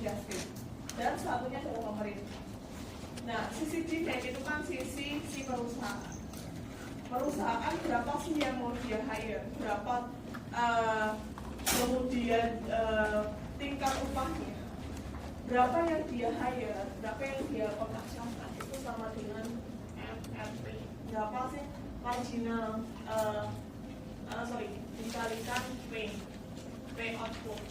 industri, dan satunya adalah pemerintah. Nah, sisi demand itu kan sisi si perusahaan. Perusahaan berapa sih yang mau dia hire, berapa kemudian tingkat upahnya, berapa yang dia hire, berapa yang dia pekerjakan, itu sama dengan MRP. Berapa sih marginal dikalikan pay output,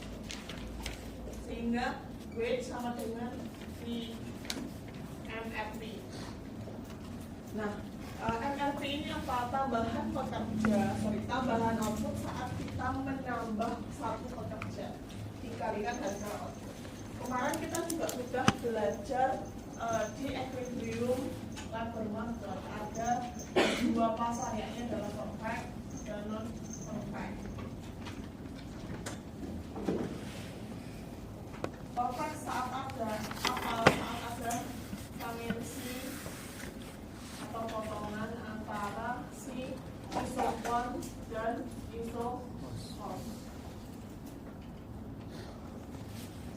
sehingga wage sama dengan di MRP. Nah, MRP ini apa? Tambahan tambahan output saat kita menambah satu pekerja dikalikan harga output. Kemarin kita juga sudah belajar di equilibrium labor market ada dua pasar, yakni adalah perfect dan non perfect. Perfect saat ada samensi atau potongan antara si isopon dan isopos.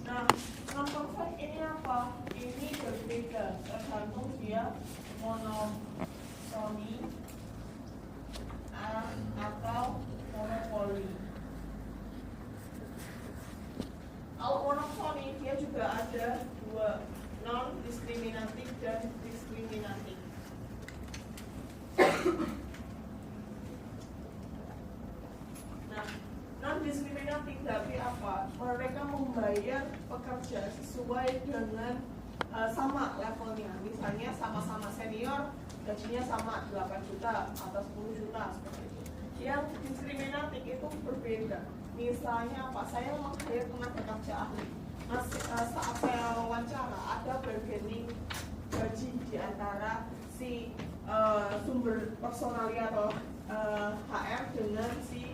Nah, non perfect ini apa? Ini berbeda tergantung dia monotoni atau monopoli. Kalau monotoni dia juga ada dua, non diskriminatif dan diskriminatif. Nah, non diskriminatif berarti apa? Mereka membayar pekerja sesuai dengan sama levelnya. Misalnya sama-sama senior, gajinya sama 8 juta atau 10 juta seperti itu. Yang diskriminatif itu berbeda. Misalnya apa? Saya meng-hire tenaga kerja ahli. Saat saya wawancara ada bargaining gaji di antara si sumber personalia atau HR dengan si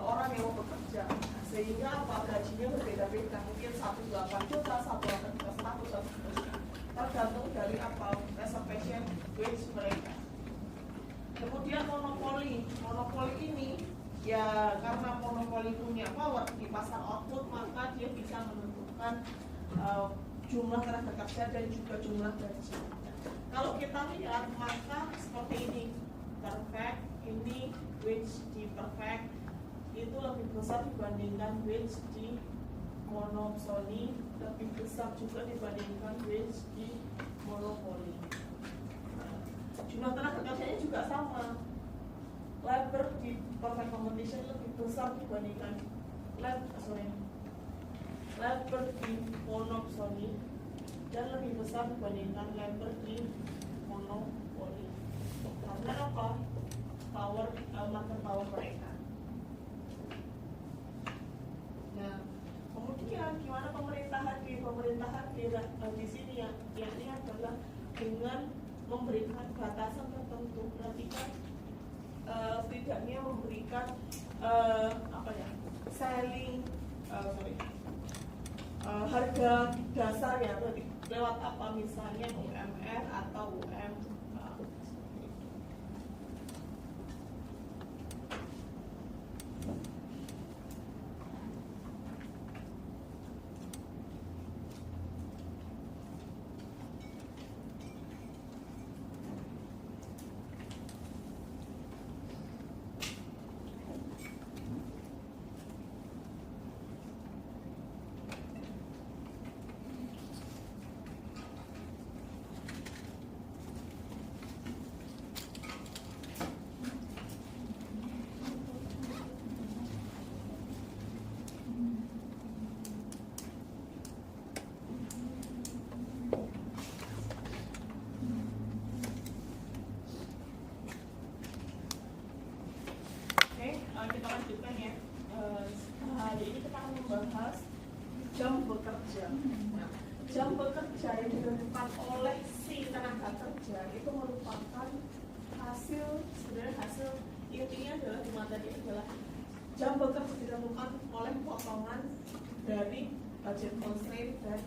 orang yang mau bekerja, sehingga apa, gajinya berbeda-beda, mungkin 1,8 juta, 1,8 juta, 100 juta, tergantung dari apa reservation wage mereka. Kemudian monopoli ini ya karena monopoli punya power di pasar output, maka dia bisa menentukan jumlah tenaga kerja dan juga jumlah gaji. Kalau kita lihat maka seperti ini, perfect ini wage di perfect itu lebih besar dibandingkan wage di monopsoni, lebih besar juga dibandingkan wage di monopoli. Jumlah tenaga kerjanya juga sama. Labor di perfect competition lebih besar dibandingkan labor di monopsoni dan lebih besar dibandingkan labor di monopoli. Karena apa? Market power mereka. Nah, kemudian gimana pemerintahan di sini ya? Ini adalah dengan memberikan batasan tertentu. Berarti kan setidaknya memberikan selling harga dasar ya, lewat apa, misalnya UMR atau UM. Kita lanjutkan ya. Hari ini kita akan membahas jam bekerja. Nah, jam bekerja yang ditentukan oleh si tenaga kerja itu merupakan hasil intinya adalah di materi adalah jam bekerja ditentukan oleh potongan dari budget constraint dan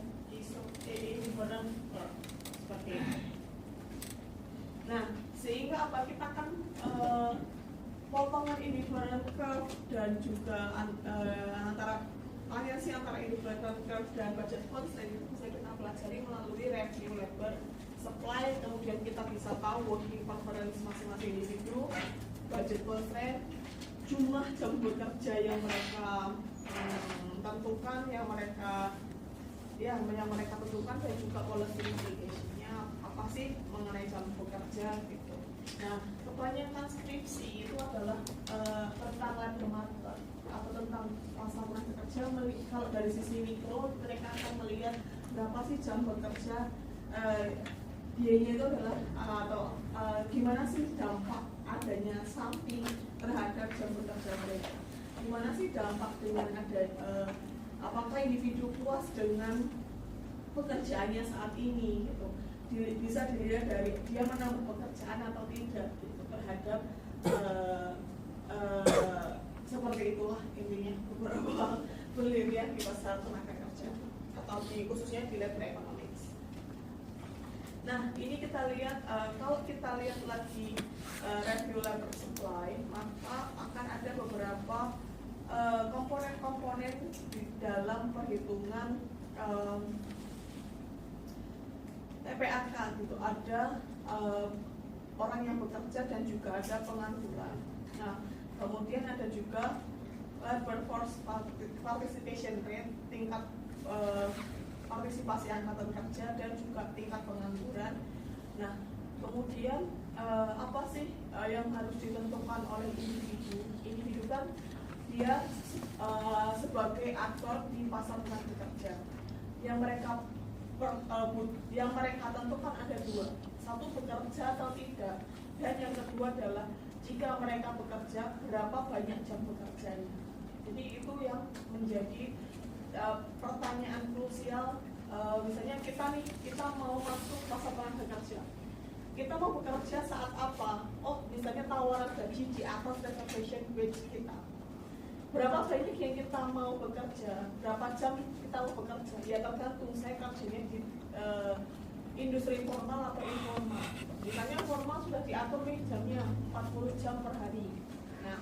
indifferent seperti itu. Nah, sehingga apa, kita akan potongan indifferent curve dan juga antara aliansi antara independent curve dan budget constraint itu bisa kita pelajari melalui review labor supply, kemudian kita bisa tahu working preference masing-masing individu, budget constraint, jumlah jam bekerja yang mereka tentukan, yang mereka tentukan, dan juga policy implication-nya apa sih mengenai jam bekerja gitu. Nah, kebanyakan skripsi itu adalah tentang labor market atau tentang pasar tenaga kerja. Kalau dari sisi mikro, mereka akan melihat berapa sih jam bekerja, biayanya itu adalah gimana sih dampak adanya samping terhadap jam bekerja mereka, gimana sih dampak dengan ada apakah individu puas dengan pekerjaannya saat ini gitu. Bisa dilihat dari dia menambah pekerjaan atau tidak gitu, terhadap seperti itulah intinya beberapa penelitian di pasar tenaga kerja atau khususnya di labor economics. Nah, ini kita lihat kalau kita lihat lagi review labor supply, maka akan ada beberapa komponen-komponen di dalam perhitungan TPAK gitu. Ada orang yang bekerja dan juga ada pengangguran. Nah, kemudian ada juga labor force participation rate, tingkat partisipasi angkatan kerja, dan juga tingkat pengangguran. Nah, kemudian apa sih yang harus ditentukan oleh individu? Individu kan dia sebagai aktor di pasar tenaga kerja. Yang mereka tentukan ada dua, satu bekerja atau tidak, dan yang kedua adalah jika mereka bekerja berapa banyak jam bekerjanya. Jadi itu yang menjadi pertanyaan krusial. Misalnya kita mau masuk pasar tenaga kerja, kita mau bekerja saat apa? Oh, misalnya tawaran gaji di atas reservation wage kita. Berapa banyak yang kita mau bekerja? Berapa jam kita mau bekerja? Ya tergantung saya kerjanya di industri formal atau informal. Misalnya formal sudah diatur nih jamnya 40 jam per hari. Nah,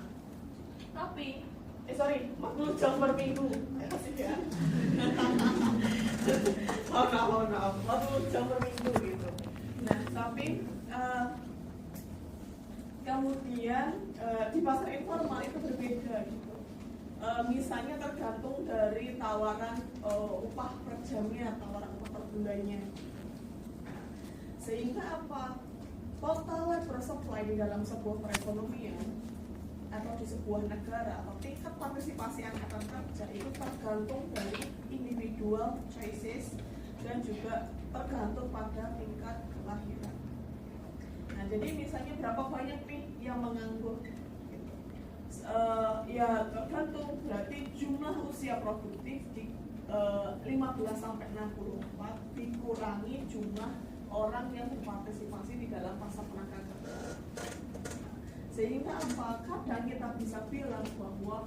tapi 40 jam per minggu. Masih ya. Maaf, 40 jam per minggu gitu. Nah, tapi kemudian di pasar informal itu berbeda gitu. Misalnya tergantung dari tawaran upah per jamnya, tawaran upah per bulannya. Sehingga apa? Total labor supply di dalam sebuah perekonomian atau di sebuah negara atau tingkat partisipasi angkatan kerja itu tergantung dari individual choices dan juga tergantung pada tingkat kelahiran. Nah, jadi misalnya berapa banyak nih yang menganggur? Ya tergantung, berarti jumlah usia produktif di 15 sampai 64 dikurangi jumlah orang yang berpartisipasi di dalam pasar tenaga kerja. Sehingga apa? Kadang kita bisa bilang bahwa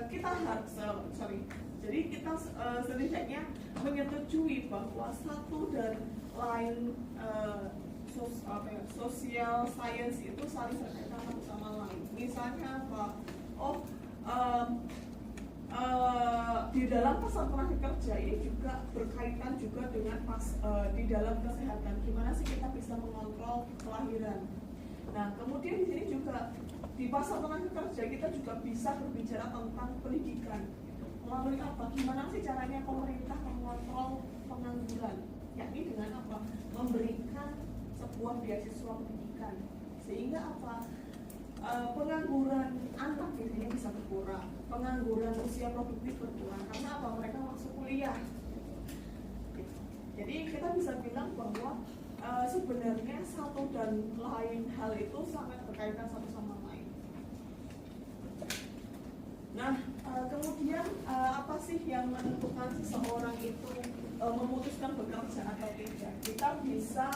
kita harus jadi kita setidaknya menyetujui bahwa satu dan lain social science itu saling berkaitan satu sama lain. Misalnya apa? Di dalam pasar tenaga kerja ini juga berkaitan juga dengan di dalam kesehatan. Gimana sih kita bisa mengontrol kelahiran? Nah, kemudian di sini juga di pasar tenaga kerja kita juga bisa berbicara tentang pendidikan. Melalui apa? Gimana sih caranya pemerintah mengontrol pengangguran? Yakni dengan apa? Memberikan sebuah beasiswa pendidikan. Sehingga apa? Pengangguran anak biasanya bisa berkurang, pengangguran usia produktif berkurang. Karena apa? Mereka masuk kuliah. Jadi kita bisa bilang bahwa sebenarnya satu dan lain hal itu sangat berkaitan satu sama lain. Nah, kemudian apa sih yang menentukan seseorang itu memutuskan bekerja atau tidak? Kita bisa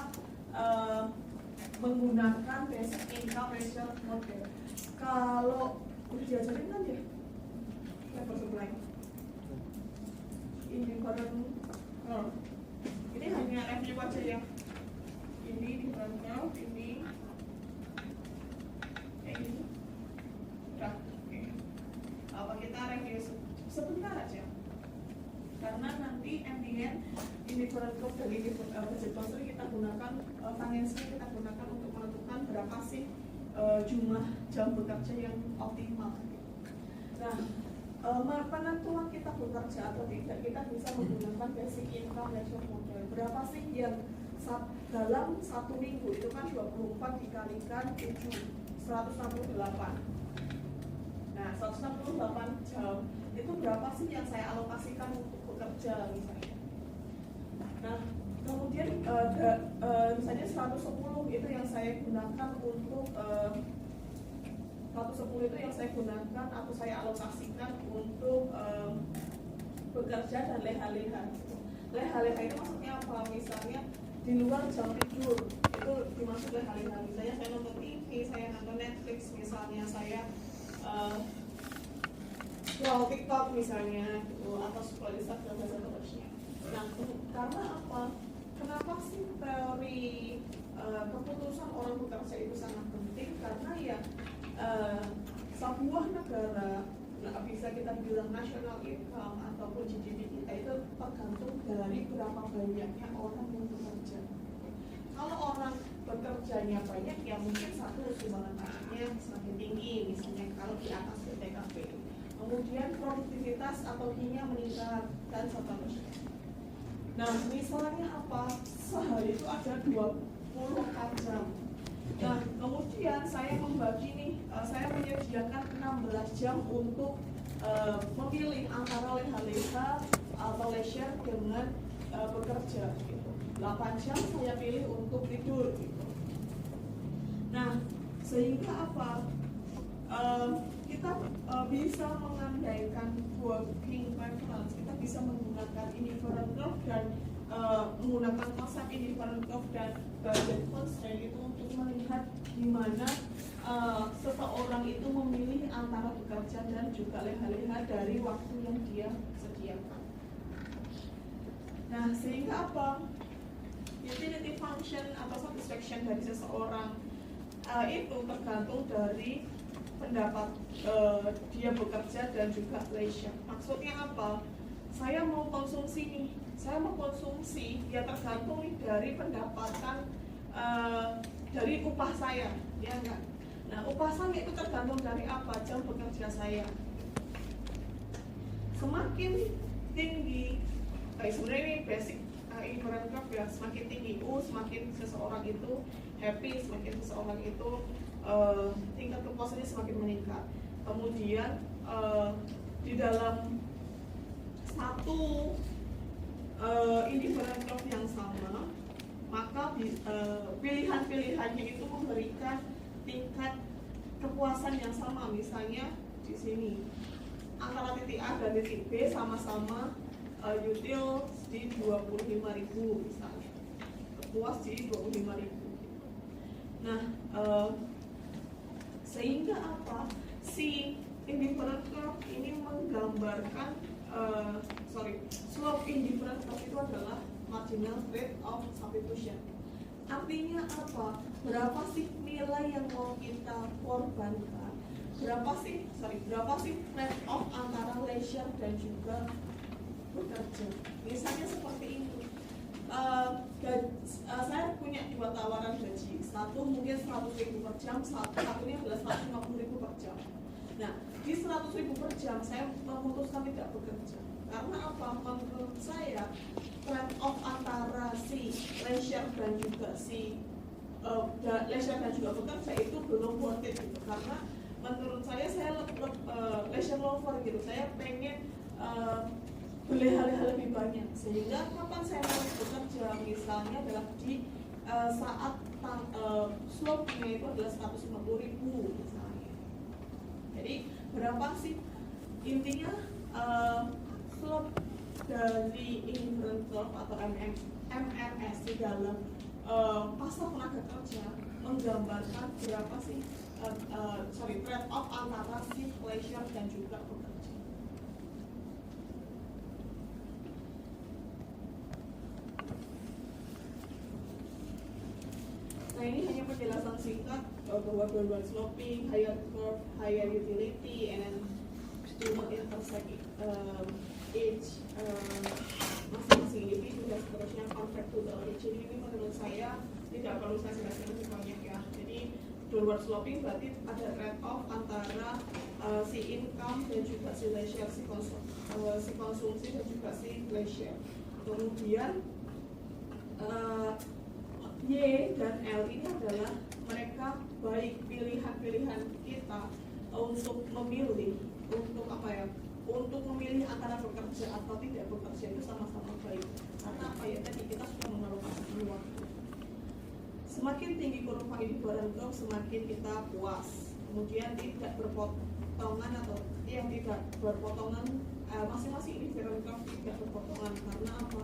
menggunakan basic income ratio model. Kalau udah diajarin kan ya labor supply independent curve. Ini hanya review aja ya. Ini independent curve, ini kayak gini. Udah, oke. karena nanti MBN indifferent curve dari budget constraint kita gunakan, financial kita gunakan untuk menentukan berapa sih jumlah jam bekerja yang optimal. Nah, penentuan kita bekerja atau tidak kita bisa menggunakan basic income ratio model. Berapa sih yang dalam satu minggu itu kan 24 dikalikan 7, 168. Nah, 168 jam itu berapa sih yang saya alokasikan untuk bekerja misalnya. Nah, kemudian misalnya 110 itu yang saya gunakan untuk 110 itu yang saya gunakan atau saya alokasikan untuk bekerja dan leha-leha. Leha-leha itu maksudnya apa? Misalnya di luar jam tidur itu dimaksud leha-leha. Misalnya saya nonton TV, saya nonton Netflix, misalnya saya scroll TikTok misalnya gitu, atau scroll Instagram dan seterusnya. Nah, karena apa? Kenapa sih teori keputusan orang bekerja itu sangat penting? Karena ya sebuah negara bisa kita bilang national income ataupun GDP kita itu tergantung dari berapa banyaknya orang yang bekerja. Kalau orang bekerjanya banyak, ya mungkin satu sumbangan pajaknya semakin tinggi, misalnya kalau di atas BTKP. Kemudian produktivitas atau kinerja meningkat dan seterusnya. Nah, misalnya apa? Sehari itu ada 24 jam. Nah, kemudian saya membagi nih, saya menyediakan 16 jam untuk memilih antara leha-leha atau leisure dengan bekerja gitu. 8 jam saya pilih untuk tidur gitu. Nah, sehingga apa? Kita bisa mengandaikan working preference, kita bisa menggunakan indifferent curve dan menggunakan konsep indifferent curve dan budget constraint itu untuk melihat di mana seseorang itu memilih antara bekerja dan juga leha-leha dari waktu yang dia sediakan. Nah, sehingga apa? Utility function atau satisfaction dari seseorang itu tergantung dari pendapat dia bekerja dan juga leisure. Maksudnya apa? Saya mau konsumsi nih, saya mau konsumsi, ya tergantung nih dari pendapatan dari upah saya, ya enggak? Nah, upah saya itu tergantung dari apa? Jam bekerja saya. Semakin tinggi, sebenarnya ini basic indifferent curve ya, semakin tinggi semakin seseorang itu happy, semakin seseorang itu tingkat kepuasannya semakin meningkat. Kemudian di dalam satu indifferent curve yang sama, maka pilihan-pilihannya itu memberikan tingkat kepuasan yang sama. Misalnya di sini antara titik A dan titik B sama-sama util di 25.000 misalnya, puas di 25.000. Nah, sehingga apa? Si indifferent curve ini menggambarkan slope indifferent curve itu adalah marginal rate of substitution. Artinya apa? Berapa sih nilai yang mau kita korbankan? Berapa sih trade off antara leisure dan juga bekerja? Misalnya seperti ini. Saya punya dua tawaran gaji, satu mungkin 100.000 per jam, satunya adalah 150.000 per jam. Nah, di 100.000 per jam saya memutuskan tidak bekerja. Karena apa? Menurut saya trade off antara si leisure dan juga leisure dan juga bekerja itu belum worth it gitu. Karena menurut saya leisure lover gitu. Saya pengen berleha-leha lebih banyak, sehingga kapan saya mau bekerja misalnya adalah di saat slope-nya itu adalah 150.000 misalnya. Jadi berapa sih intinya slope dari indifferent curve atau MMS di dalam pasar tenaga kerja menggambarkan berapa sih trade off antara si leisure dan juga bekerja. Nah, ini hanya penjelasan singkat bahwa dua-dua sloping, higher curve, higher utility, and then student age masing-masing individu dan seterusnya. Convert to the origin ini menurut saya tidak perlu saya jelaskan lebih banyak ya. Jadi downward sloping berarti ada trade off antara si income dan juga si leisure, si konsumsi dan juga si leisure. Kemudian Y dan L ini adalah mereka baik pilihan-pilihan kita untuk memilih, untuk apa ya, untuk memilih antara bekerja atau tidak bekerja itu sama-sama baik. Karena apa ya, tadi kita sudah mengalokasikan waktu. Semakin tinggi kurva ini barangkali semakin kita puas. Kemudian tidak berpotongan atau yang tidak berpotongan, masing-masing ini barangkali tidak berpotongan. Karena apa?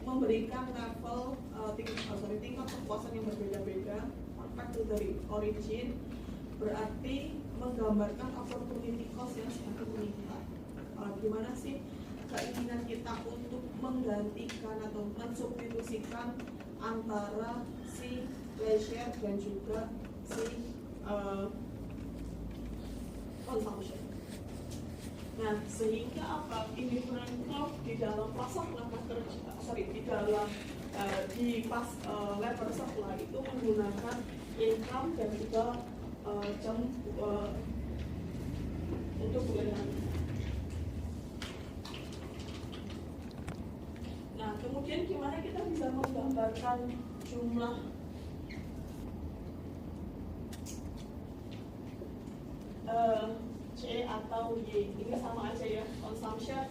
Memberikan level tingkat kepuasan yang berbeda-beda. Perfect dari origin berarti menggambarkan opportunity cost yang semakin meningkat. Gimana sih keinginan kita untuk menggantikan atau mensubstitusikan antara si leisure dan juga si consumption. Nah, sehingga apa? Indifferent curve di dalam pasar langkah kerja, di dalam di pas level supply itu menggunakan income dan juga jam untuk pilihan. Nah, kemudian gimana kita bisa menggambarkan jumlah C atau Y? Ini sama aja ya, consumption,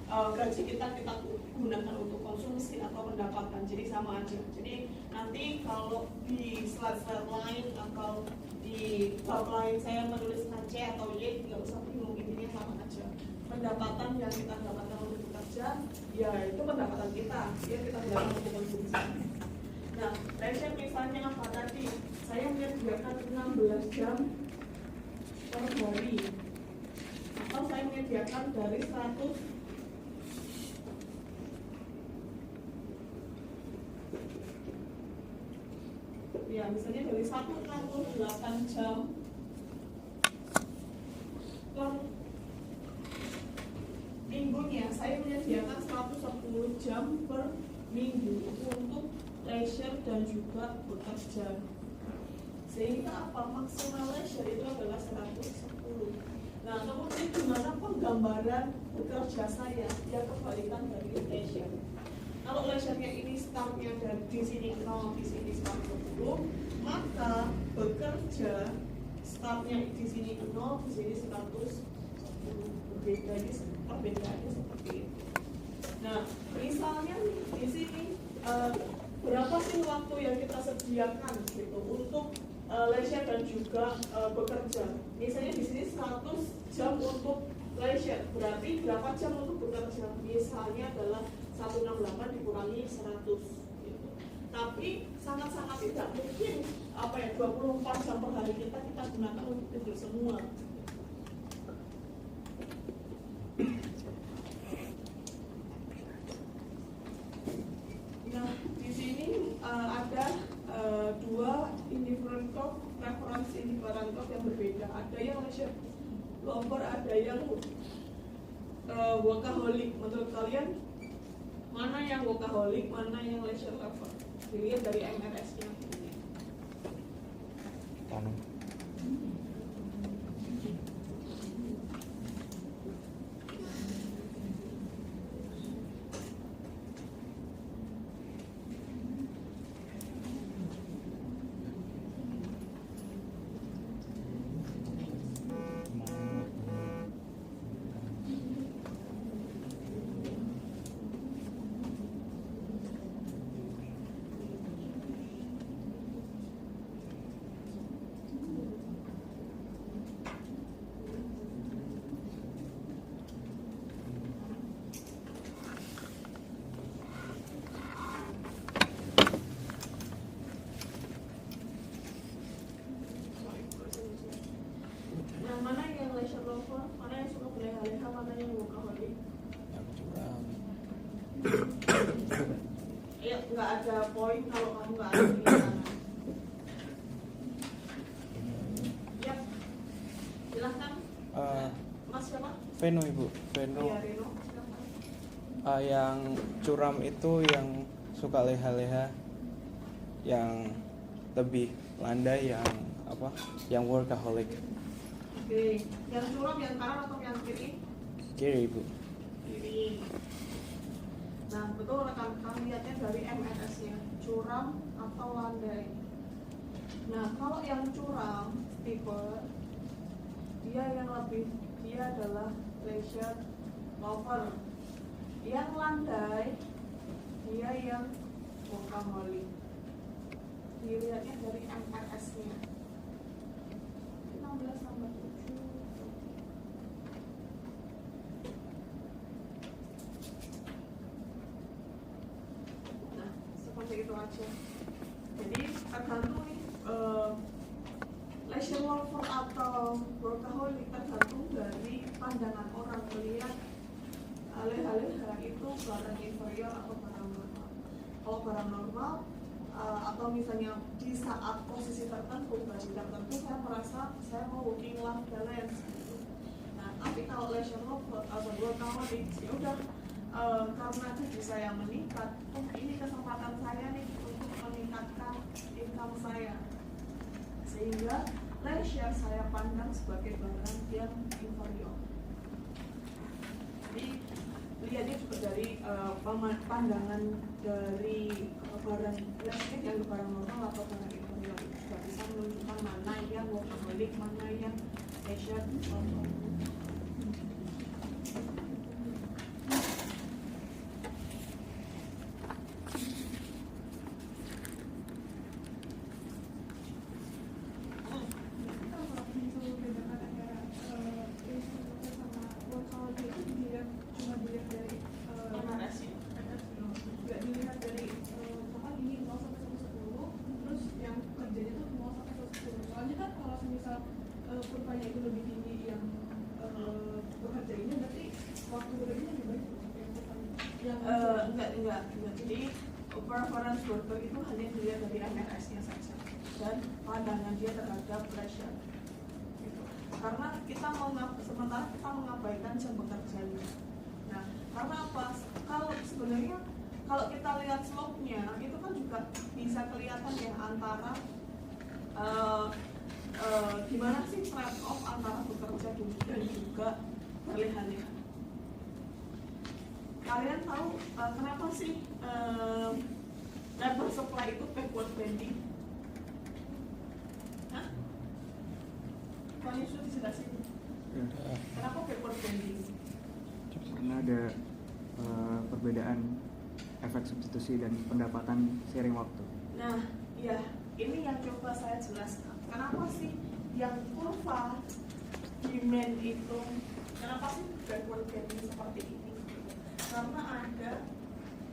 gaji kita gunakan untuk konsumsi atau pendapatan, jadi sama aja. Jadi nanti kalau di slide-slide lain atau di bab lain saya menuliskan C atau Y, nggak usah bingung, intinya sama aja. Pendapatan yang kita dapatkan untuk bekerja, ya itu pendapatan kita, ya kita gunakan untuk konsumsi. Nah, leisure misalnya apa tadi? Saya menyediakan 16 jam per hari, atau saya menyediakan dari 100 ya misalnya dari 168 jam per minggunya, saya menyediakan 110 jam per minggu untuk leisure dan juga bekerja. Sehingga apa? Maksimal leisure itu adalah 110. Nah, kemudian gimana penggambaran bekerja saya? Ya kebalikan dari leisure. Kalau leisure-nya ini startnya dari di sini 0, di sini 110, maka bekerja startnya di sini 0, di sini 110. Berbeda, ini perbedaannya seperti itu. Nah, misalnya di sini berapa sih waktu yang kita sediakan gitu untuk leisure dan juga bekerja? Misalnya di sini 100 jam untuk leisure, berarti berapa jam untuk bekerja? Misalnya adalah 168 dikurangi 100 gitu. Tapi sangat-sangat tidak mungkin 24 jam per hari kita gunakan untuk tidur semua. Nah, di sini ada dua indifferent curve, reference indifferent curve yang berbeda. Ada yang leisure lover, ada yang workaholic. Menurut kalian mana yang workaholic, mana yang leisure lover? Dilihat dari MRS-nya. Mana yang leisure lover, mana yang suka berleha-leha, mana yang workaholic? Aku curang. Ya, nggak ada poin kalau kamu nggak ada di sana. Ya, silahkan. Mas siapa? Veno ibu, Veno. Iya, Reno. Silakan. Yang curam itu yang suka leha-leha, yang lebih landai, yang apa? Yang workaholic. Oke, yang curam yang kanan atau yang kiri? Kiri ibu. Kiri. Nah, betul rekan, kami lihatnya dari MNS-nya, curam atau landai. Nah, kalau yang curam tipe dia adalah leisure lover. Yang landai dia yang workaholic. Dilihatnya dari MNS-nya. 16 tambah 7. Nah, seperti itu aja. Jadi tergantung nih leisure lover atau workaholic tergantung dari pandangan orang melihat leha-leha itu barang inferior atau barang normal. Kalau barang normal atau misalnya di saat posisi tertentu, gaji tertentu, saya merasa saya mau working life balance gitu. Nah, tapi kalau leisure lover atau workaholic, ya udah karena gaji saya meningkat, ini kesempatan saya nih untuk meningkatkan income saya, sehingga leisure saya pandang sebagai barang yang inferior. Jadi lihatnya juga dari pandangan dari barang leisure yang barang normal atau barang inferior, juga bisa menunjukkan mana yang workaholic, mana yang leisure normal. Kurvanya itu lebih tinggi yang bekerja ini berarti waktu bekerjanya lebih baik yang enggak. Jadi preference worker itu hanya dilihat dari MNS-nya saja dan pandangan dia terhadap pressure gitu. Karena kita sementara kita mengabaikan jam bekerjanya. Nah, karena apa? Kalau sebenarnya kalau kita lihat slope-nya itu kan juga bisa kelihatan ya antara gimana sih trade off antara bekerja dan juga berleha-leha. Kalian tahu kenapa sih labor supply itu backward bending? Hah? Kalian sudah dijelasin? Kenapa backward bending? Karena ada perbedaan efek substitusi dan pendapatan seiring waktu. Nah, ya ini yang coba saya jelaskan. Kenapa sih yang kurva demand itu, kenapa sih backward bending seperti ini? Karena ada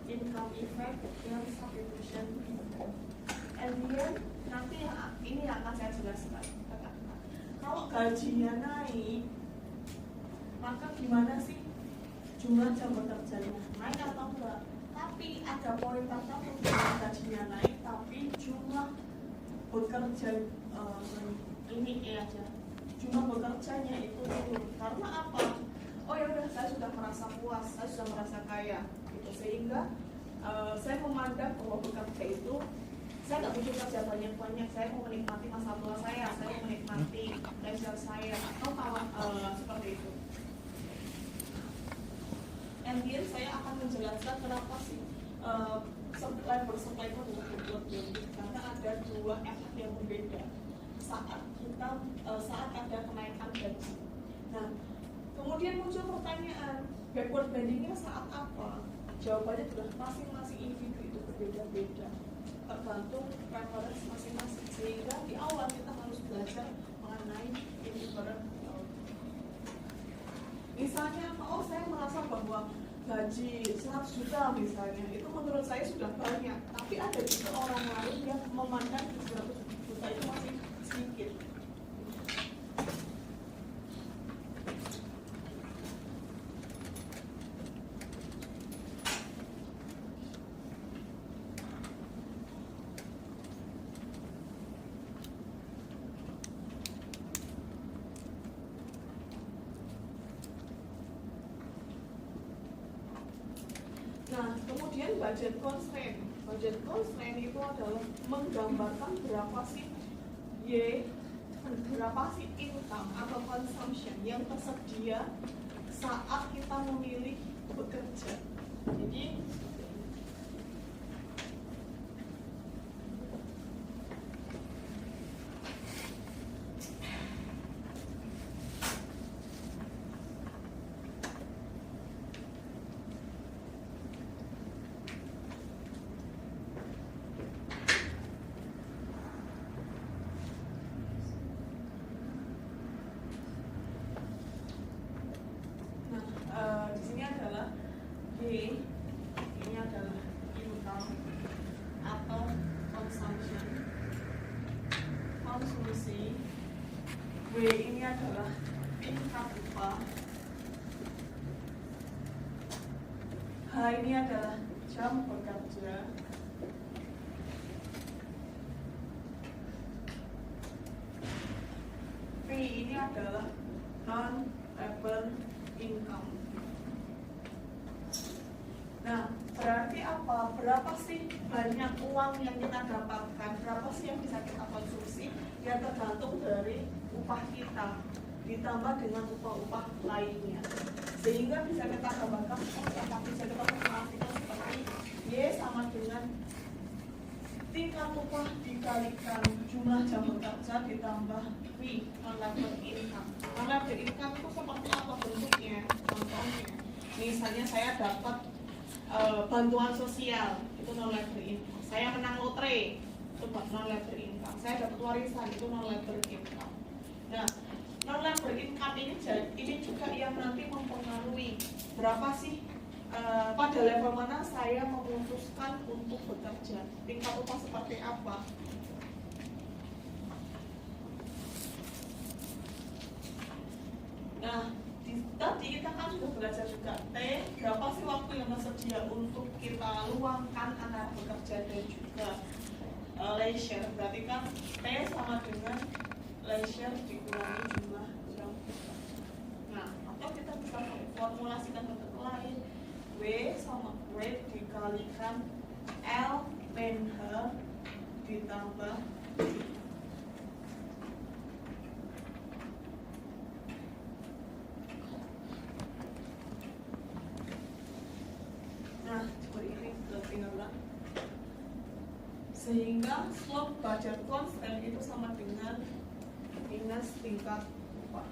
income effect dan substitution effect. And then nanti ini yang akan saya jelaskan. Kalau gajinya naik, maka gimana sih jumlah jam bekerjanya? Naik atau enggak? Tapi ada poin tertentu, gajinya naik tapi jumlah bekerja ini aja, jumlah bekerjanya itu turun. Karena apa? Oh ya udah, saya sudah merasa puas, saya sudah merasa kaya gitu, sehingga saya memandang bahwa bekerja itu saya nggak butuh kerja banyak-banyak, saya mau menikmati masa tua saya mau menikmati leisure saya atau seperti itu. And then saya akan menjelaskan kenapa sih labor supply itu adalah backward bending, karena ada dua efek yang berbeda saat ada kenaikan gaji. Nah, kemudian muncul pertanyaan, backward bendingnya saat apa? Jawabannya adalah masing-masing individu itu berbeda-beda, tergantung preference masing-masing. Sehingga di awal kita harus belajar mengenai indifferent. Misalnya, oh saya merasa bahwa gaji 100 juta misalnya, itu menurut saya sudah banyak. Tapi ada juga orang lain yang memandang 100 juta itu masih sedikit. Nah, kemudian budget constraint. Budget constraint itu adalah menggambarkan berapa sih berapa sih income atau consumption yang tersedia saat kita memilih bekerja. Jadi di sini adalah ini adalah income atau consumption, konsumsi. Ini adalah tingkat upah. Ini adalah jam bekerja. Ini adalah non-labor income. Nah, berarti apa? Berapa sih banyak uang yang kita dapatkan? Berapa sih yang bisa kita konsumsi? Ya tergantung dari upah kita ditambah dengan upah-upah lainnya. Sehingga bisa kita gambarkan, bisa kita kalkulasikan seperti Y sama dengan tingkat upah dikalikan jumlah jam bekerja ditambah V, non-labor income. Non-labor income itu seperti apa bentuknya? Contohnya, misalnya saya dapat bantuan sosial, itu non-labor income. Saya menang lotre, itu non-labor income. Saya dapat warisan, itu non-labor income. Nah, non-labor income ini juga yang nanti mempengaruhi berapa sih pada level mana saya memutuskan untuk bekerja, tingkat upah seperti apa. Nah, tadi kita kan sudah belajar juga T, berapa sih waktu yang tersedia untuk kita luangkan antara bekerja dan juga leisure. Berarti kan T sama dengan leisure dikurangi jumlah jam. Nah, atau kita bisa formulasikan bentuk lain, W sama W dikalikan L min H ditambah nah seperti ini tinggal ulang. Sehingga slope budget constant itu sama dengan minus tingkat upah.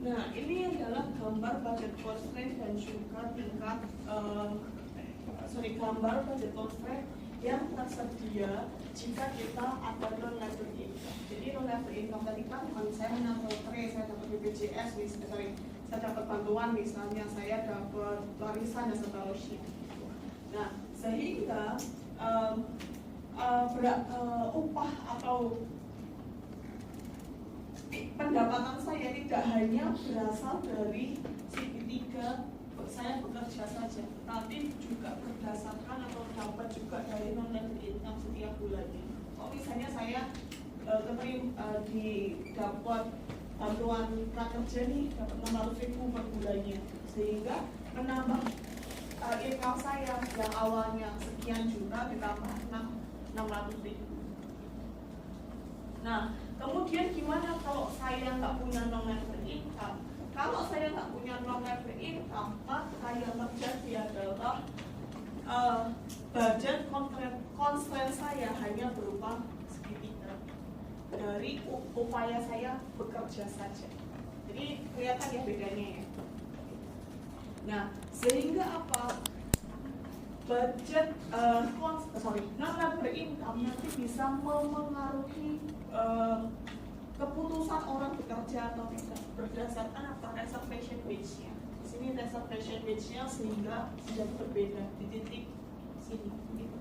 Nah, ini adalah gambar budget constraint dan juga tingkat gambar budget constraint yang tersedia jika kita ada non-labor income. Jadi non-labor income tadi kan saya menang lotre, saya dapat BPJS, saya dapat bantuan misalnya, saya dapat warisan dan seterusnya. Nah, sehingga upah atau pendapatan saya tidak hanya berasal dari segitiga saya bekerja saja, tapi juga berdasarkan atau dapat juga dari non-labor income setiap bulannya. Oh, misalnya saya dapat bantuan prakerja nih, dapat 600.000 per bulannya, sehingga menambah income saya yang awalnya sekian juta ditambah 600.000. Nah, kemudian gimana kalau saya nggak punya non-labor income? Kalau saya nggak punya non-labor income, maka yang terjadi adalah budget constraint saya hanya berupa segitiga dari upaya saya bekerja saja. Jadi kelihatan ya bedanya ya. Nah, sehingga apa? Budget non-labor income nanti bisa memengaruhi keputusan orang bekerja atau tidak berdasarkan apa reservation wage-nya. Di sini reservation wage-nya sehingga sudah berbeda di titik sini gitu.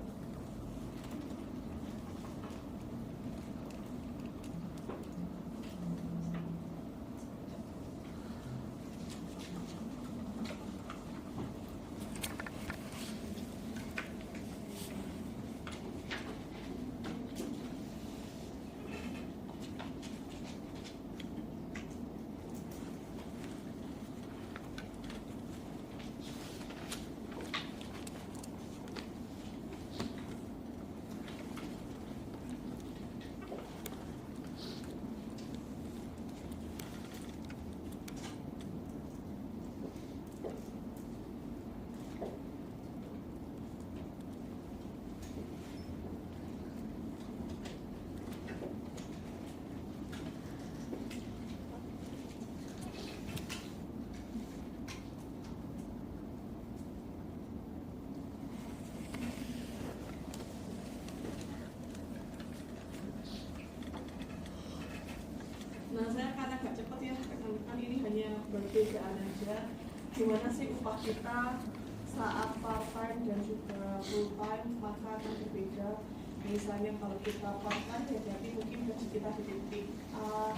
Nah, saya akan agak cepat ya, rekan-rekan, ini hanya perbedaan aja. Gimana sih upah kita saat part time dan juga full time, maka akan berbeda. Misalnya kalau kita part time ya berarti mungkin gaji kita di titik A,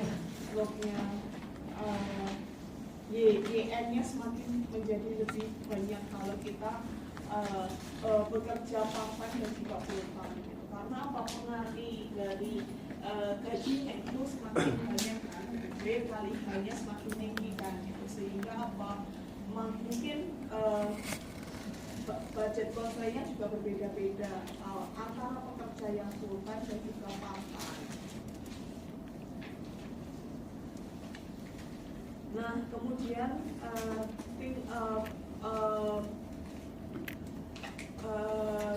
lognya YN-nya semakin menjadi lebih banyak kalau kita bekerja part time dan juga full time gitu. Karena apa, pengaruh dari gajinya itu semakin banyak kan, B kali hanya semakin tinggi kan gitu. Sehingga apa, mungkin budget konselnya juga berbeda-beda antara pekerja yang full time dan juga part time. Nah, kemudian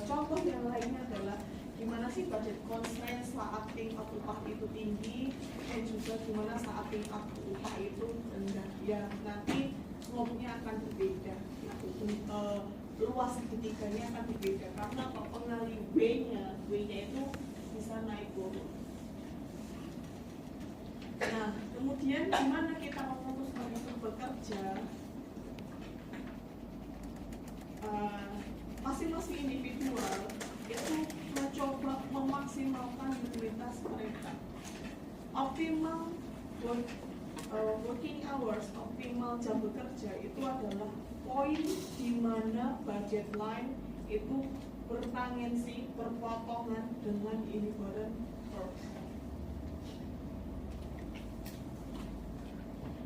contoh yang lainnya adalah gimana sih budget constraint saat tingkat upah itu tinggi dan juga gimana saat tingkat upah itu rendah. Ya nanti scope-nya akan berbeda gitu. Luas segitiganya akan berbeda karena pengaruh W-nya itu bisa naik turun. Nah, kemudian gimana kita memutuskan untuk bekerja? Masing-masing individual itu mencoba memaksimalkan utilitas mereka. Optimal working hours, optimal jam bekerja itu adalah poin di mana budget line itu bertangensi, berpotongan dengan inherent cost.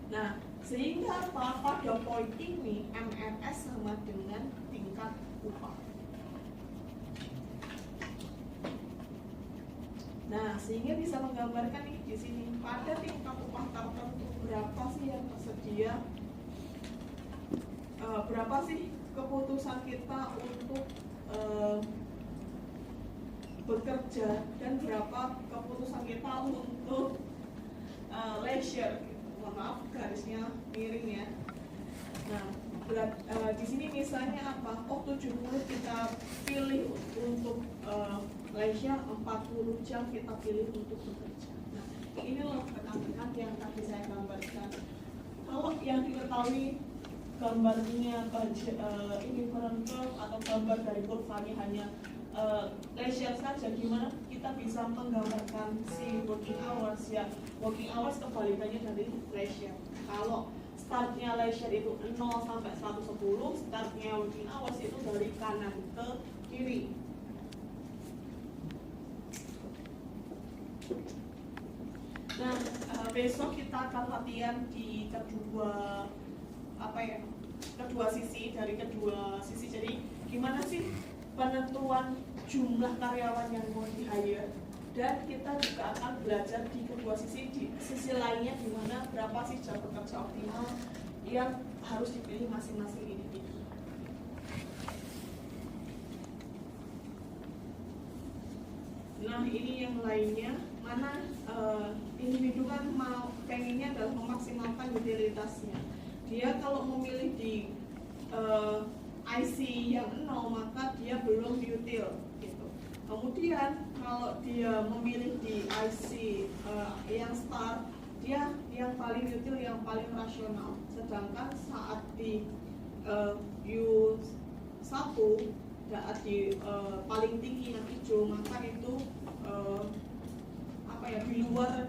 Nah, sehingga apa? Pada poin ini MNS sama dengan tingkat upah. Nah, sehingga bisa menggambarkan nih di sini pada tingkat upah tertentu berapa sih yang tersedia, berapa sih keputusan kita untuk bekerja dan berapa keputusan kita untuk leisure. Mohon maaf garisnya miring ya. Nah, di sini misalnya apa? Oh, 70 kita pilih untuk leisure, 40 jam kita pilih untuk bekerja. Nah, ini loh rekan-rekan yang tadi saya gambarkan. Kalau yang diketahui gambarnya ini curve atau gambar dari kurvanya hanya leisure saja, gimana kita bisa menggambarkan si working hours ya? Working hours kebalikannya dari leisure. Kalau startnya leisure itu 0 sampai 110, startnya working hours itu dari kanan ke kiri. Nah, besok kita akan latihan di kedua sisi, dari kedua sisi. Jadi gimana sih penentuan jumlah karyawan yang mau di hire, dan kita juga akan belajar di kedua sisi, di sisi lainnya di mana berapa sih jam bekerja optimal yang harus dipilih masing-masing individu. Nah, ini yang lainnya, mana individu kan mau pengennya adalah memaksimalkan utilitasnya. Dia kalau memilih di IC yang 0 maka dia belum util gitu. Kemudian kalau dia memilih di IC yang star, dia yang paling util, yang paling rasional. Sedangkan saat di U1 di paling tinggi yang hijau, maka itu di luar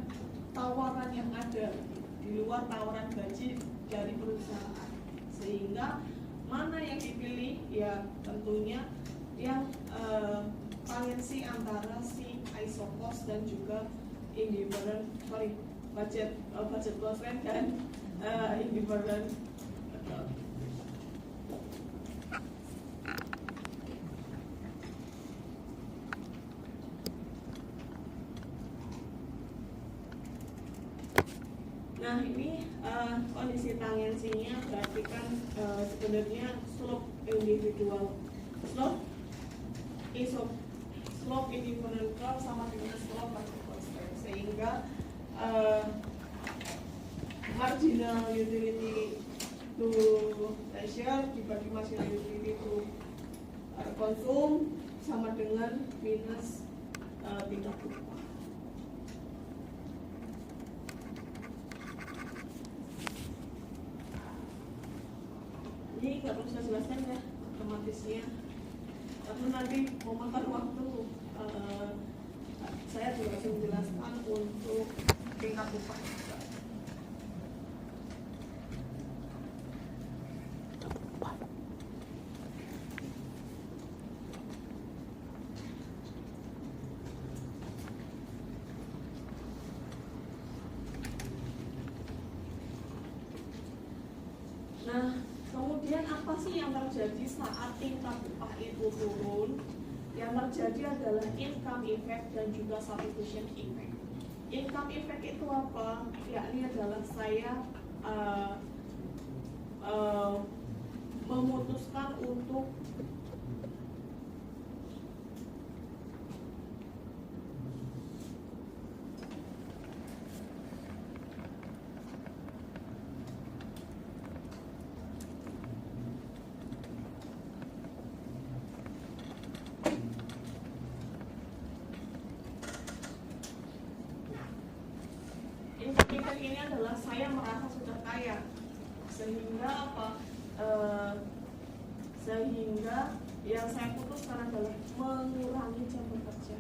tawaran yang ada, di luar tawaran gaji dari perusahaan, sehingga mana yang dipilih ya tentunya yang valensi antara si isopos dan juga indifferent budget constraint dan indifferent. Nah ini kondisi tangensinya berarti kan sebenarnya slope individual slope indifferent curve sama dengan slope budget constraint, sehingga marginal utility to leisure dibagi marginal utility to konsum sama dengan minus tingkat upah. Ini nggak perlu saya jelaskan ya matematisnya, karena nanti mau makan waktu. Saya juga bisa menjelaskan untuk tingkat upah. Nah, kemudian apa sih yang terjadi saat tingkat upah itu turun? Yang terjadi adalah income effect dan juga substitution effect. Income effect itu apa? Yakni adalah saya memutuskan untuk effect ini adalah saya merasa sudah kaya, sehingga apa? Sehingga yang saya putuskan adalah mengurangi jam bekerja.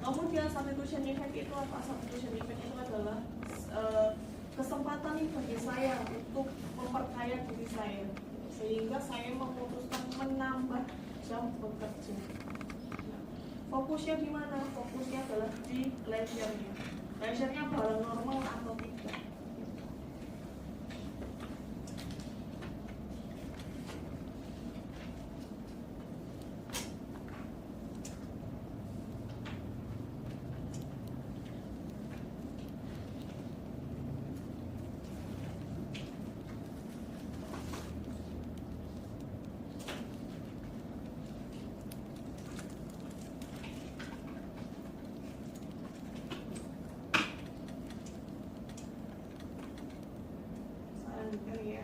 Kemudian substitution effect itu apa? Substitution effect itu adalah kesempatan nih bagi saya untuk memperkaya diri saya, sehingga saya memutuskan menambah jam bekerja. Nah, fokusnya di mana? Fokusnya adalah di leisure-nya. Leisure-nya barang normal atau tidak. Ya.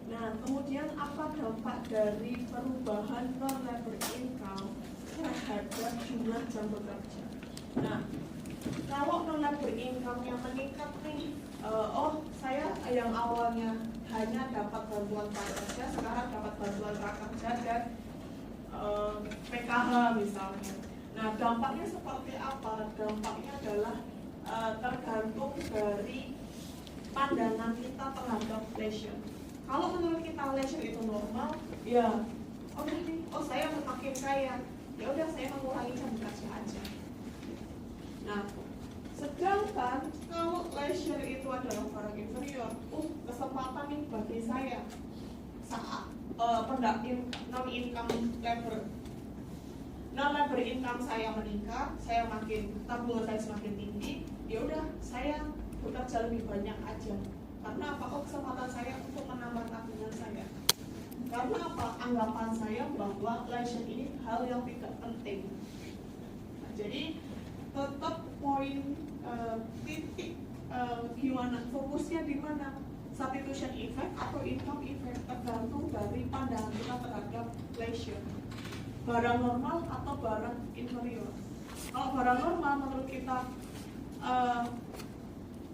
Nah, kemudian apa dampak dari perubahan non-labor income terhadap jumlah jam bekerja? Nah, kalau non-labor income-nya meningkat nih, saya yang awalnya hanya dapat bantuan prakerja, sekarang dapat bantuan prakerja dan PKH misalnya. Nah, dampaknya seperti apa? Dampaknya adalah tergantung dari pandangan kita terhadap leisure. Kalau menurut kita leisure itu normal, ya saya makin kaya, ya udah saya mengurangi jam bekerja aja. Nah, sedangkan kalau leisure itu adalah barang inferior, kesempatan nih bagi saya saat non-labor income saya meningkat, saya makin tabungan saya semakin tinggi, ya udah saya bekerja lebih banyak aja. Karena apa? Kesempatan saya untuk menambah tabungan saya. Karena apa? Anggapan saya bahwa leisure ini hal yang tidak penting. Nah, jadi tetap poin titik gimana fokusnya di mana? Substitution effect atau income effect tergantung dari pandangan kita terhadap leisure. Barang normal atau barang inferior. Kalau barang normal menurut kita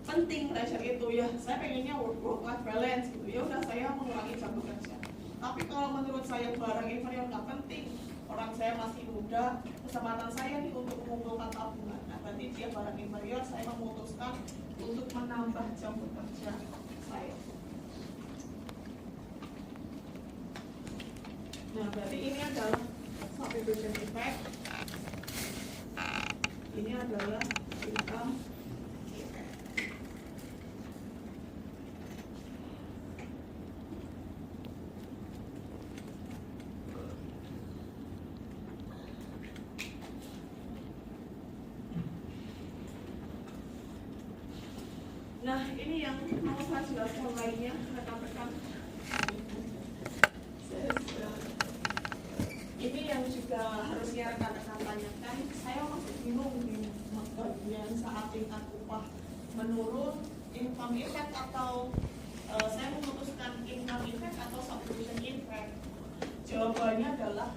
penting leisure itu, ya saya pengennya work life balance gitu, ya udah saya mengurangi jam bekerja. Tapi kalau menurut saya barang inferior nggak penting, orang saya masih muda, kesempatan saya nih untuk mengumpulkan tabungan. Nah, berarti dia barang inferior, saya memutuskan untuk menambah jam bekerja saya. Nah, berarti ini adalah substitution effect. Ini adalah income effect. Nah, ini yang mau saya jelaskan lainnya, rekan-rekan. Ini yang juga harusnya rekan-rekan tanyakan. Saya masih bingung di bagian saat tingkat upah menurun, income effect atau saya memutuskan income effect atau substitution effect. Jawabannya adalah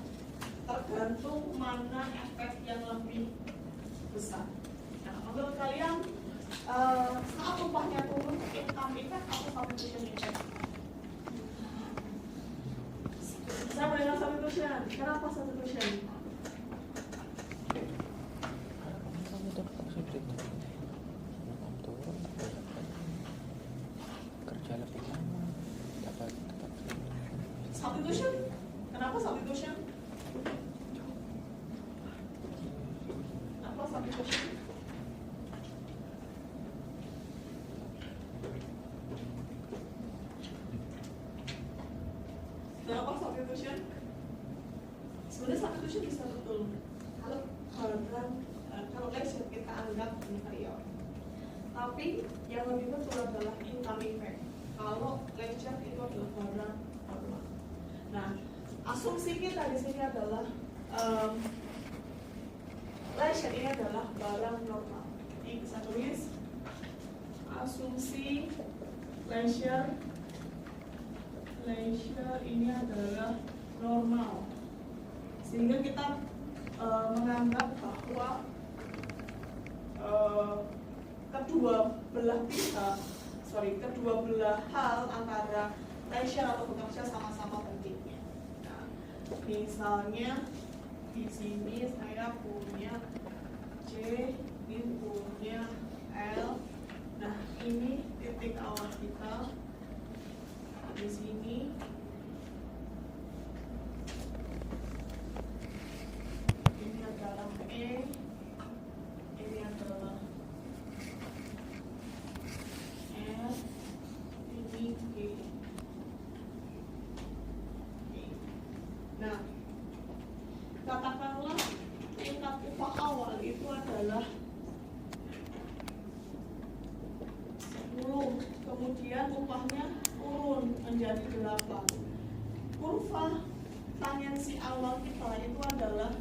tergantung mana efek yang lebih besar. Nah, menurut kalian saat upahnya turun, income effect atau substitution effect? Saya mendengar substitution. Kenapa substitution? Kerja lebih lama, dapat Substitution? Kenapa substitution? Apa substitution? Kenapa substitution? Sebenarnya substitution bisa betul kalau barang kalau leisure kita anggap inferior. Tapi yang lebih betul adalah income effect. Kalau leisure itu adalah barang normal. Nah, asumsi kita di sini adalah leisure ini adalah barang normal. Jadi bisa tulis asumsi leisure ini adalah normal, sehingga kita menganggap bahwa kedua belah hal antara leisure atau bekerja sama-sama pentingnya. Nah, misalnya di sini saya punya C, ini punya L. Nah, ini titik awal kita. Di sini ini adalah E, ini adalah F, ini G. Nah, katakanlah tingkat upah awal itu adalah 10, kemudian upahnya turun menjadi 8. Kurva tangensi awal kita itu adalah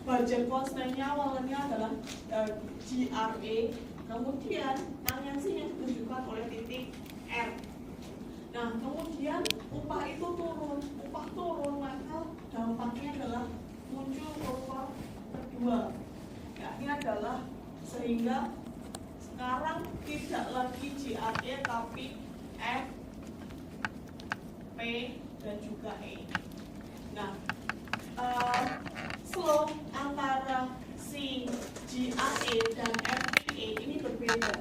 budget constraint-nya awalnya adalah GRE, kemudian tangensinya ditunjukkan oleh titik R. Nah, kemudian upah itu turun, maka dampaknya adalah muncul kurva kedua. Ya, ini adalah sehingga sekarang tidak lagi GRE tapi F, P, dan juga E. Nah, slope antara si GRE dan FPE ini berbeda.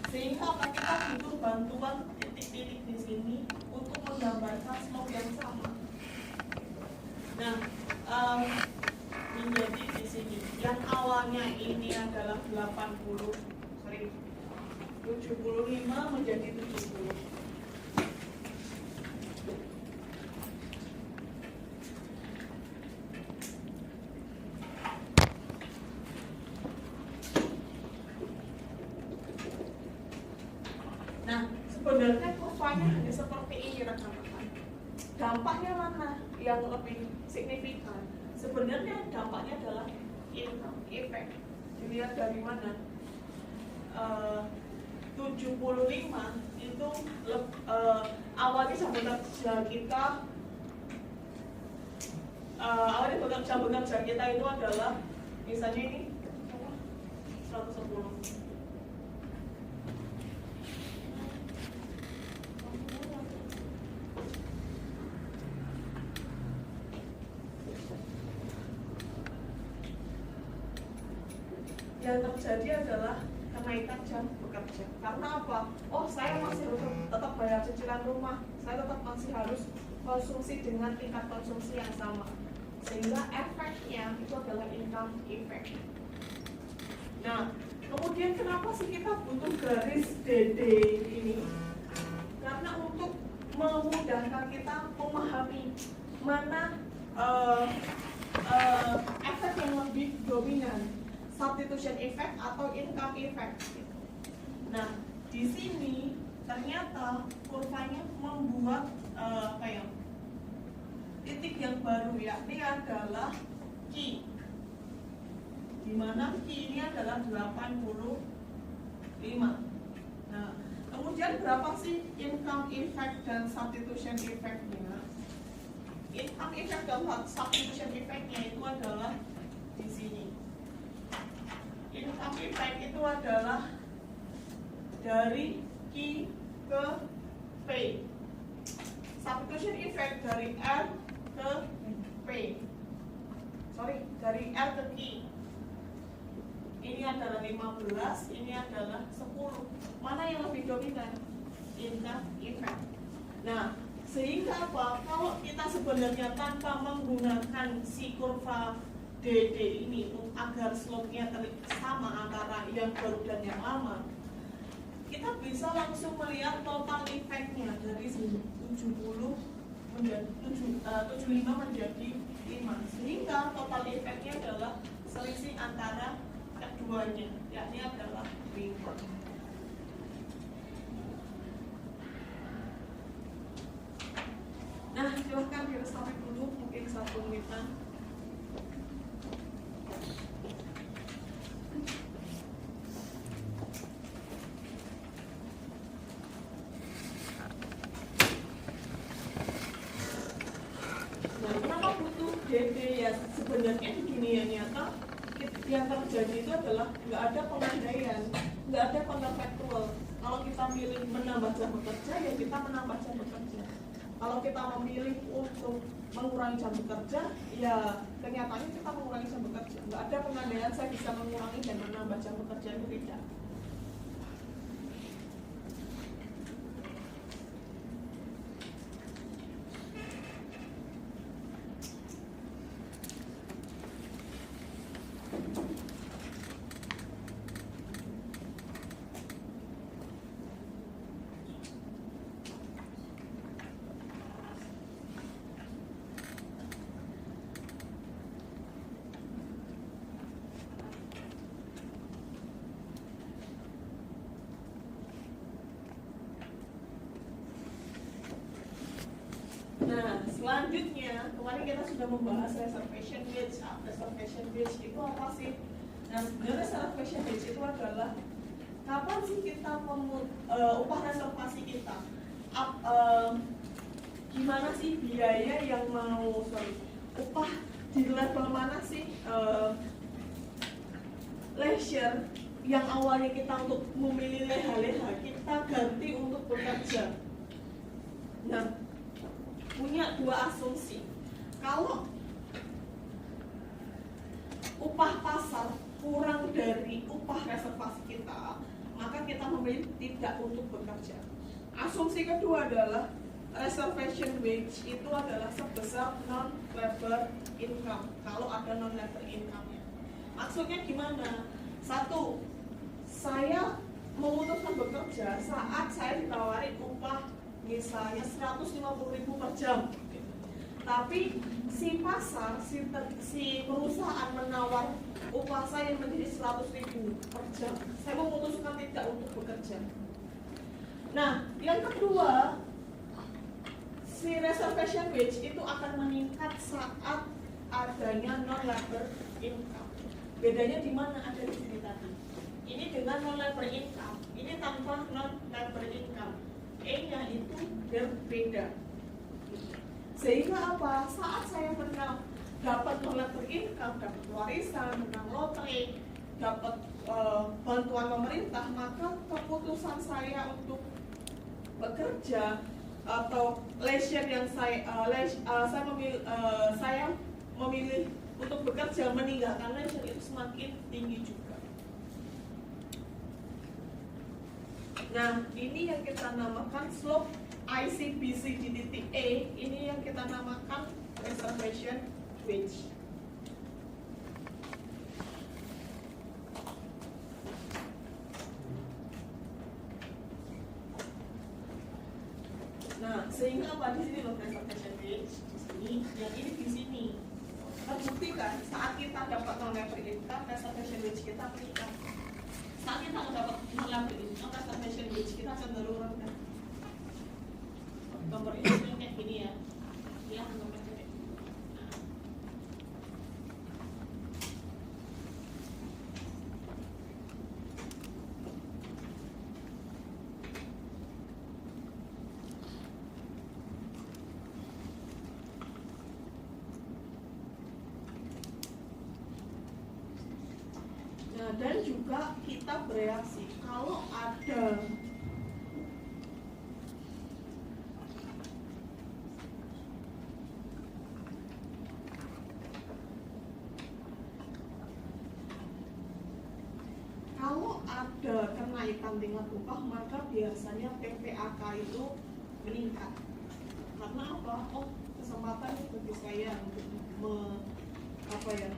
Sehingga kita butuh bantuan titik-titik di sini untuk menggambarkan slope yang sama. Nah, menjadi di sini yang awalnya ini adalah 75 menjadi 70. Nah, sebenarnya kurvanya hanya seperti ini, rekan-rekan. Dampaknya mana yang lebih signifikan? Sebenarnya dampaknya adalah income effect. Dilihat dari mana? 75 itu awalnya jam bekerja kita itu adalah misalnya ini 110. yang terjadi adalah kenaikan jam bekerja. Karena apa? Oh, saya masih harus tetap bayar cicilan rumah, saya tetap masih harus konsumsi dengan tingkat konsumsi yang sama, sehingga efeknya itu adalah income effect. Nah, kemudian kenapa sih kita butuh garis DD ini? Karena untuk memudahkan kita memahami mana efek yang lebih dominan, substitution effect atau income effect. Nah, di sini ternyata kurvanya membuat titik yang baru, yakni adalah Q, di mana Q ini adalah 85. Nah, kemudian berapa sih income effect dan substitution effect-nya? Income effect dan substitution effect-nya itu adalah di sini. Income effect itu adalah dari Q ke P. Substitution effect dari R ke P. Dari R ke Q. Ini adalah 15, ini adalah 10. Mana yang lebih dominan? Income effect. Nah, sehingga apa? Kalau kita sebenarnya tanpa menggunakan si kurva DD ini agar slope-nya sama antara yang baru dan yang lama, kita bisa langsung melihat total effect-nya dari 75 menjadi 5, sehingga total effect-nya adalah selisih antara keduanya, yakni adalah 5. Nah, silahkan sampai dulu, mungkin 1 menitan. Nah, kenapa butuh DD ya? Sebenarnya begini ya, nyata yang terjadi itu adalah nggak ada pengandaian, nggak ada counterfactual. Kalau kita milih menambah jam bekerja, ya kita menambah jam bekerja. Kalau kita memilih untuk mengurangi jam bekerja, ya kenyataannya kita mengurangi jam bekerja. Nggak ada pengandaian saya bisa mengurangi dan menambah jam bekerja, itu tidak. Nah, selanjutnya kemarin kita sudah membahas reservation wage. Reservation wage itu apa sih? Nah, sebenarnya reservation wage itu adalah kapan sih kita upah reservasi kita? Gimana sih biaya yang upah di level mana sih? Leisure yang awalnya kita untuk memilih leha-leha, kita ganti untuk bekerja. Nah, punya dua asumsi. Kalau upah pasar kurang dari upah reservasi kita, maka kita memilih tidak untuk bekerja. Asumsi kedua adalah reservation wage itu adalah sebesar non-labor income. Kalau ada non-labor income-nya, maksudnya gimana? Satu, saya memutuskan bekerja saat saya ditawari upah misalnya 150.000 per jam, tapi si pasar, si perusahaan menawar upah saya menjadi 100.000 per jam. Saya memutuskan tidak untuk bekerja. Nah, yang kedua, si reservation wage itu akan meningkat saat adanya non-labor income. Bedanya di mana? Ada di sini tadi. Ini dengan non-labor income, ini tanpa non-labor income. E-nya itu berbeda. Sehingga apa? Saat saya dapat non-labor income, dapat warisan, menang lotre, dapat bantuan pemerintah, maka keputusan saya untuk bekerja atau leisure yang saya memilih untuk bekerja meninggalkan leisure itu semakin tinggi juga. Nah, ini yang kita namakan slope ICBC di titik E, ini yang kita namakan reservation wage. Nah, sehingga apa di sini loh reservation wage di sini, yang ini di sini. Terbukti kan saat kita dapat non-labor income, reservation wage kita meningkat. Saat kita dapat non-labor income, reservation wage kita cenderung rendah. Gambar ini kayak gini ya, ya gambar kayak gini. Nah, dan juga kita bereaksi kalau ada kenaikan tingkat upah, maka biasanya PPAK itu meningkat. Karena apa? Oh, kesempatan bagi saya untuk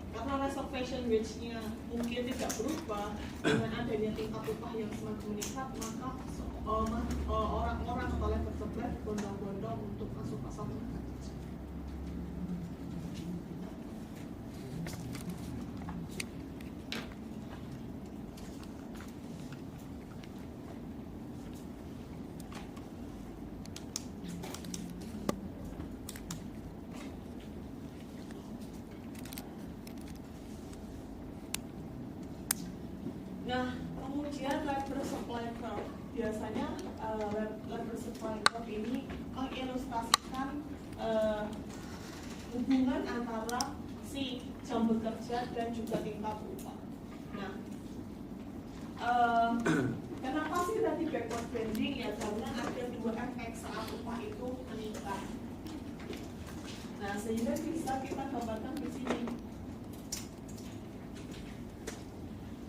karena reservation wage-nya mungkin tidak berubah, dengan adanya tingkat upah yang semakin meningkat, maka orang-orang atau labor supply bondong-bondong untuk masuk pasar tenaga kerja. Nah, kemudian labor supply curve. Biasanya labor supply curve ini mengilustrasikan hubungan antara si jam bekerja dan juga tingkat upah. Nah, kenapa sih tadi backward bending ya? Karena ada dua efek saat upah itu meningkat. Nah, sehingga bisa kita gambarkan di sini.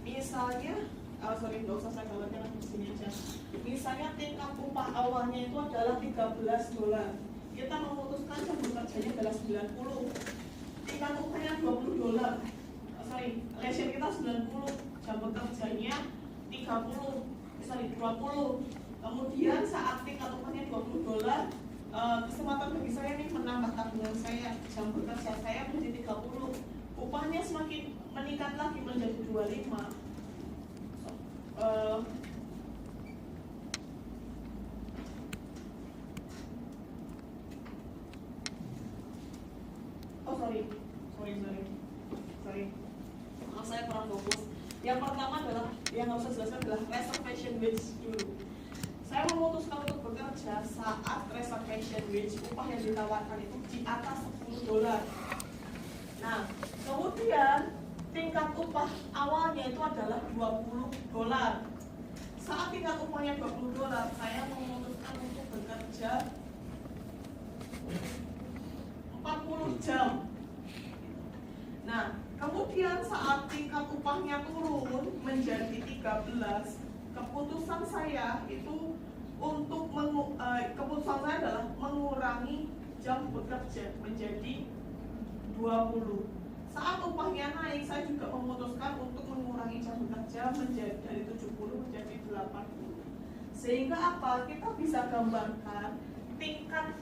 Misalnya, nggak usah saya gambarkan di sini aja. Misalnya tingkat upah awalnya itu adalah $13. Kita memutuskan jam bekerjanya adalah 90. Tingkat upahnya $20. Relation kita 90, jam bekerjanya 20. Kemudian saat tingkat upahnya $20, kesempatan bagi saya nih menambah tabungan saya, jam bekerja saya menjadi 30. Upahnya semakin meningkat lagi menjadi 25. Sorry. Maaf, saya kurang fokus. Yang pertama adalah, yang harus saya jelaskan adalah reservation wage dulu. Saya memutuskan untuk bekerja saat reservation wage, upah yang ditawarkan itu di atas $10. Nah, kemudian tingkat upah awalnya itu adalah $20. Saat tingkat upahnya $20, saya memutuskan untuk bekerja 40 jam. Nah, kemudian saat tingkat upahnya turun menjadi 13, keputusan saya itu untuk keputusan saya adalah mengurangi jam bekerja menjadi 20. Saat upahnya naik, saya juga memutuskan untuk mengurangi jam bekerja dari 70 menjadi 80. Sehingga apa? Kita bisa gambarkan tingkat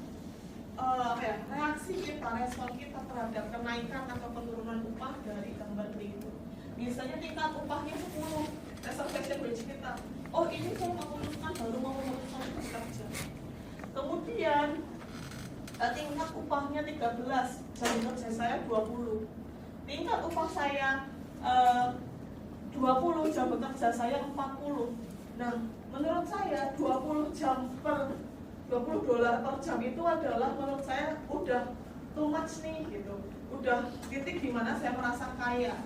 reaksi kita, respon kita terhadap kenaikan atau penurunan upah dari gambar berikut. Misalnya tingkat upahnya 10, reservation wage kita. Oh, ini saya baru mau memutuskan bekerja. Kemudian tingkat upahnya 13, jam kerja saya 20. Tingkat upah saya 20, jam bekerja saya 40. Nah, menurut saya $20 per jam itu adalah menurut saya udah too much nih gitu. Udah titik dimana saya merasa kaya.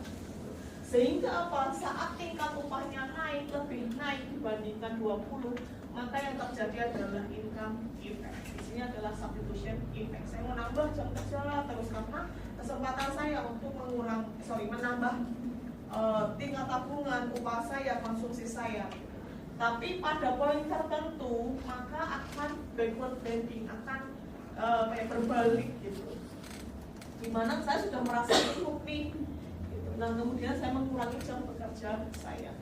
Sehingga apa? Saat tingkat upahnya lebih naik dibandingkan 20, maka yang terjadi adalah income effect. Di sini adalah substitution effect. Saya mau nambah jam kerja terus karena kesempatan saya untuk menambah tingkat tabungan, upah saya, konsumsi saya. Tapi pada poin tertentu maka akan backward bending, akan kayak berbalik gitu. Dimana saya sudah merasa cukupi gitu. Nah kemudian saya mengurangi jam bekerja saya.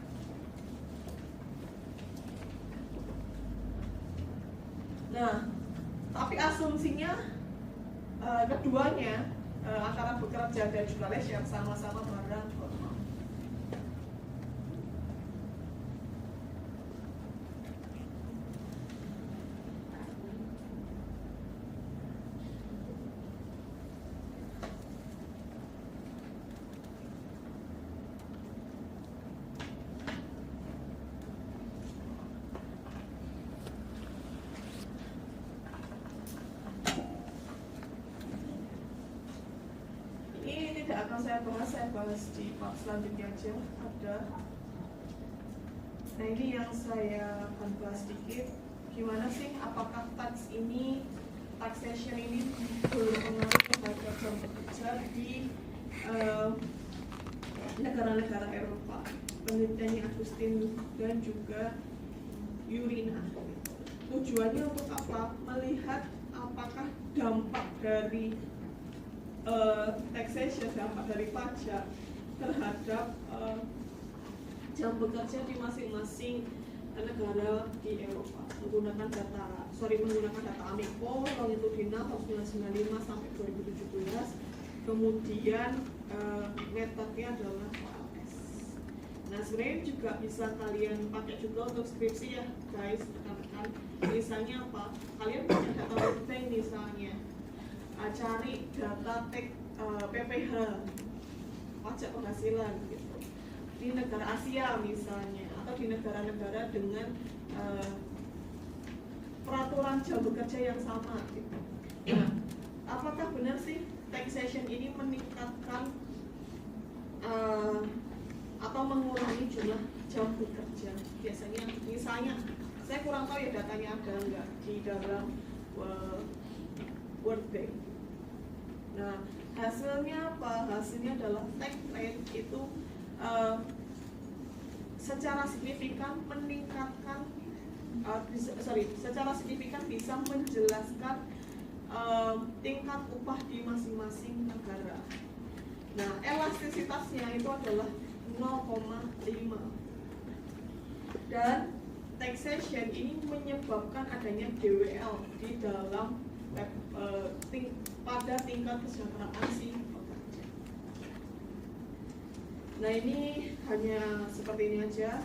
Nah, tapi asumsinya keduanya antara bekerja dan juga leisure sama-sama barang normal. Tidak akan saya bahas di part selanjutnya aja ada. Nah ini yang saya akan bahas sedikit. Gimana sih apakah tax taxation ini berpengaruh pada jam bekerja di negara-negara Eropa? Penelitiannya Agustin dan juga Yurina. Tujuannya untuk apa? Melihat apakah dampak dari taxation, dampak dari pajak terhadap jam bekerja di masing-masing negara di Eropa menggunakan data Amico longitudinal tahun 1995 sampai 2017. Kemudian metodenya adalah OLS. Nah sebenarnya juga bisa kalian pakai juga untuk skripsi ya guys, rekan-rekan. Misalnya apa? Kalian punya data World Bank misalnya, cari data PPH pajak penghasilan gitu di negara Asia misalnya, atau di negara-negara dengan peraturan jam bekerja yang sama gitu. Nah, apakah benar sih taxation ini meningkatkan atau mengurangi jumlah jam bekerja? Biasanya misalnya saya kurang tahu ya datanya ada nggak di dalam World Bank. Nah, hasilnya apa? Hasilnya adalah tax rate itu secara signifikan meningkatkan, secara signifikan bisa menjelaskan tingkat upah di masing-masing negara. Nah, elastisitasnya itu adalah 0,5. Dan taxation ini menyebabkan adanya DWL di dalam pada tingkat kesejahteraan si pekerja. Nah ini hanya seperti ini aja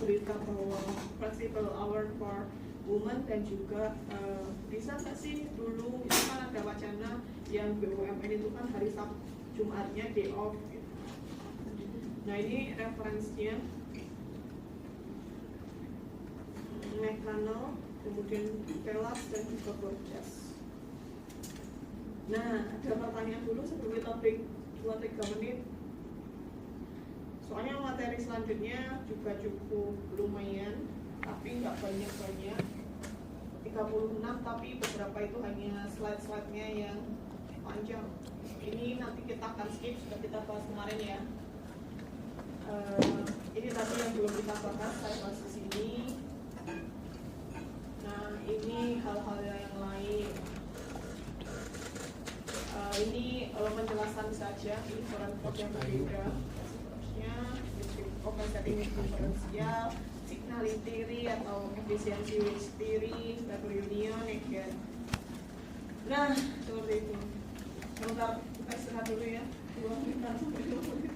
berita bahwa flexible hour for women, dan juga bisa nggak sih dulu itu kan ada wacana yang BUMN itu kan hari Sabtu Jumatnya day off gitu. Nah ini referensinya McConnell, kemudian Pelas dan juga Borges. Nah, ada pertanyaan dulu sebelum kita break 2-3 menit. Soalnya materi selanjutnya juga cukup lumayan, tapi nggak banyak-banyak. 36, tapi beberapa itu hanya slide-slide-nya yang panjang. Ini nanti kita akan skip, sudah kita bahas kemarin ya. Ini tadi yang belum kita bahas, saya bahas di sini. Nah, ini hal-hal yang lain. Ini penjelasan saja, ini foreign code yang berbeda. Seterusnya, compensating differential, signalling theory atau efficiency wage theory, labor union, ya. Nah, seperti itu. Sebentar, kita istirahat dulu ya. 2 menit sampai 2 menit.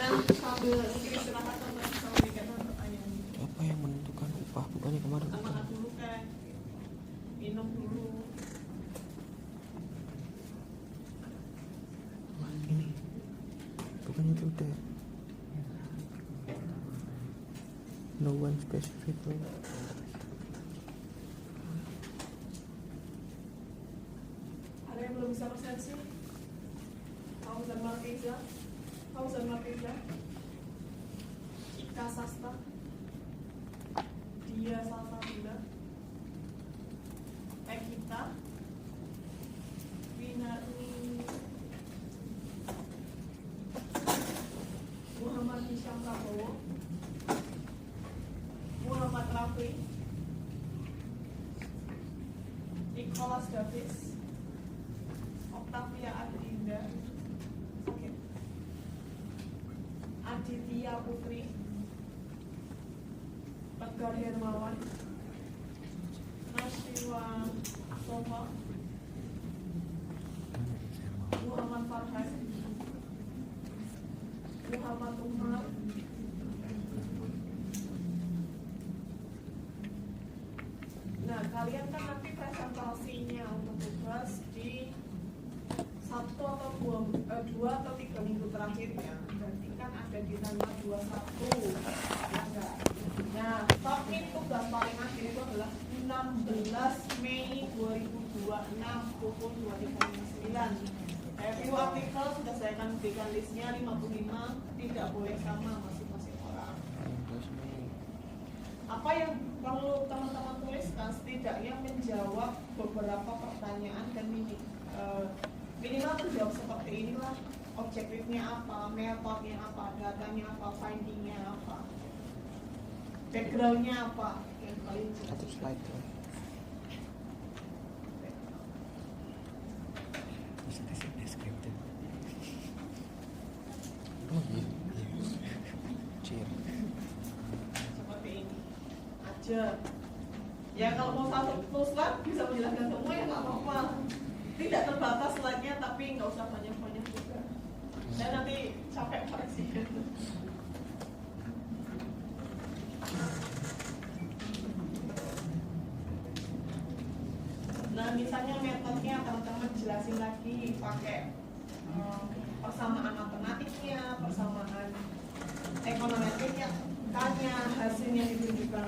Nah, sambil mungkin istirahat sama dikatakan pertanyaan. Apa yang menentukan upah? Bukannya kemarin Makan dulu kan, minum dulu. Ini bukannya itu udah no one specific. Ada yang belum bisa presensi? Fauzan Martiza, Ika Sasta, Dia Salsabila, Pekita, Winarni, Muhammad Hisham Prabowo, Rafli, Nicholas Davis, Octavia Adinda, Aditya Putri, Tegar Hermawan, Nasiwa Soma, Muhammad Farhan, Muhammad Umar, nah kalian kan nanti presentasinya untuk tugas di 1 atau 2 atau 3 minggu terakhir ya, berarti kan ada di tanggal 21 ya enggak? Nah, submit tugas paling akhir itu adalah 16 Mei 2026 pukul 23.59. Review artikel sudah saya akan berikan listnya 55, tidak boleh sama masing-masing orang. Apa yang perlu teman-teman tuliskan setidaknya menjawab beberapa pertanyaan dan minimal terjawab seperti inilah. Objektifnya apa, metodenya apa, datanya apa, findingnya apa, backgroundnya apa, yang paling Satu slide tuh. Oh iya. Cheer. seperti ini aja. Ya kalau mau satu slide bisa menjelaskan semua ya nggak apa-apa. Tidak terbatas slide-nya tapi nggak usah banyak-banyak juga. Saya nanti capek koreksi. Nah misalnya metodenya teman-teman jelasin lagi pakai persamaan matematiknya, persamaan ekonometriknya, tanya hasilnya ditunjukkan,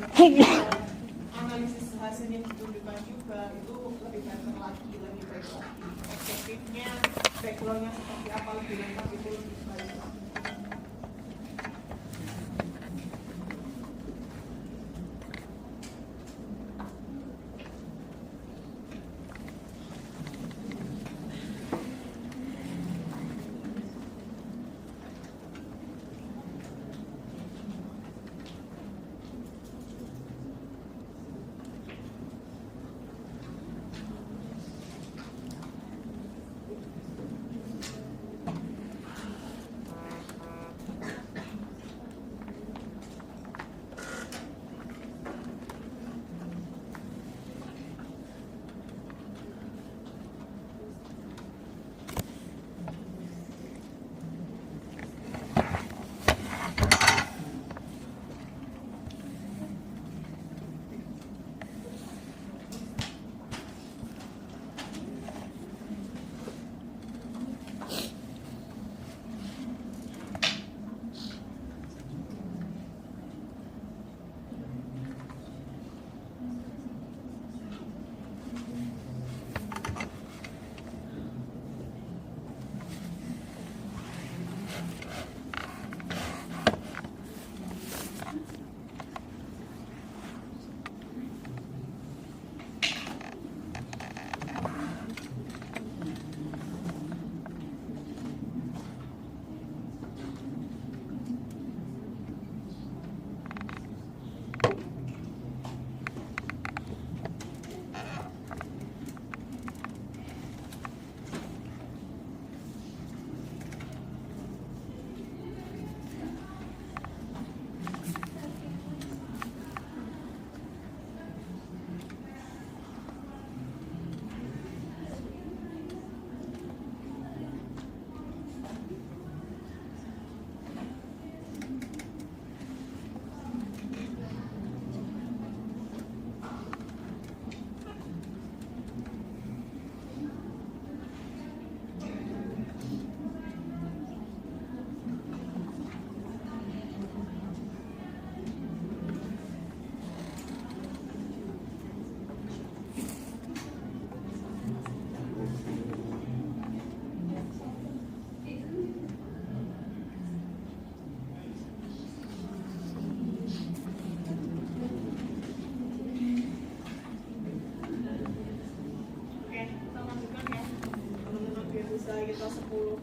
analisis hasilnya ditunjukkan juga, itu lebih better lagi, lebih baik lagi. Objektifnya, backgroundnya seperti apa lebih lengkap itu lebih baik lagi. Kita 10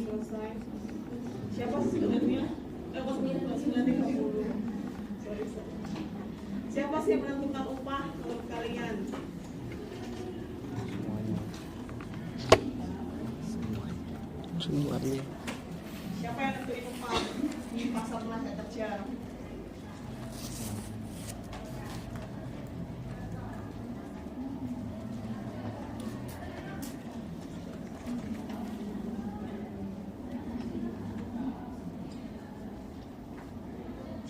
selesai. Siapa sebenarnya? Kok 9:30. Sorry. Siapa sih yang menentukan upah menurut kalian? Semuanya. Siapa yang nentuin upah di pasar tenaga kerja?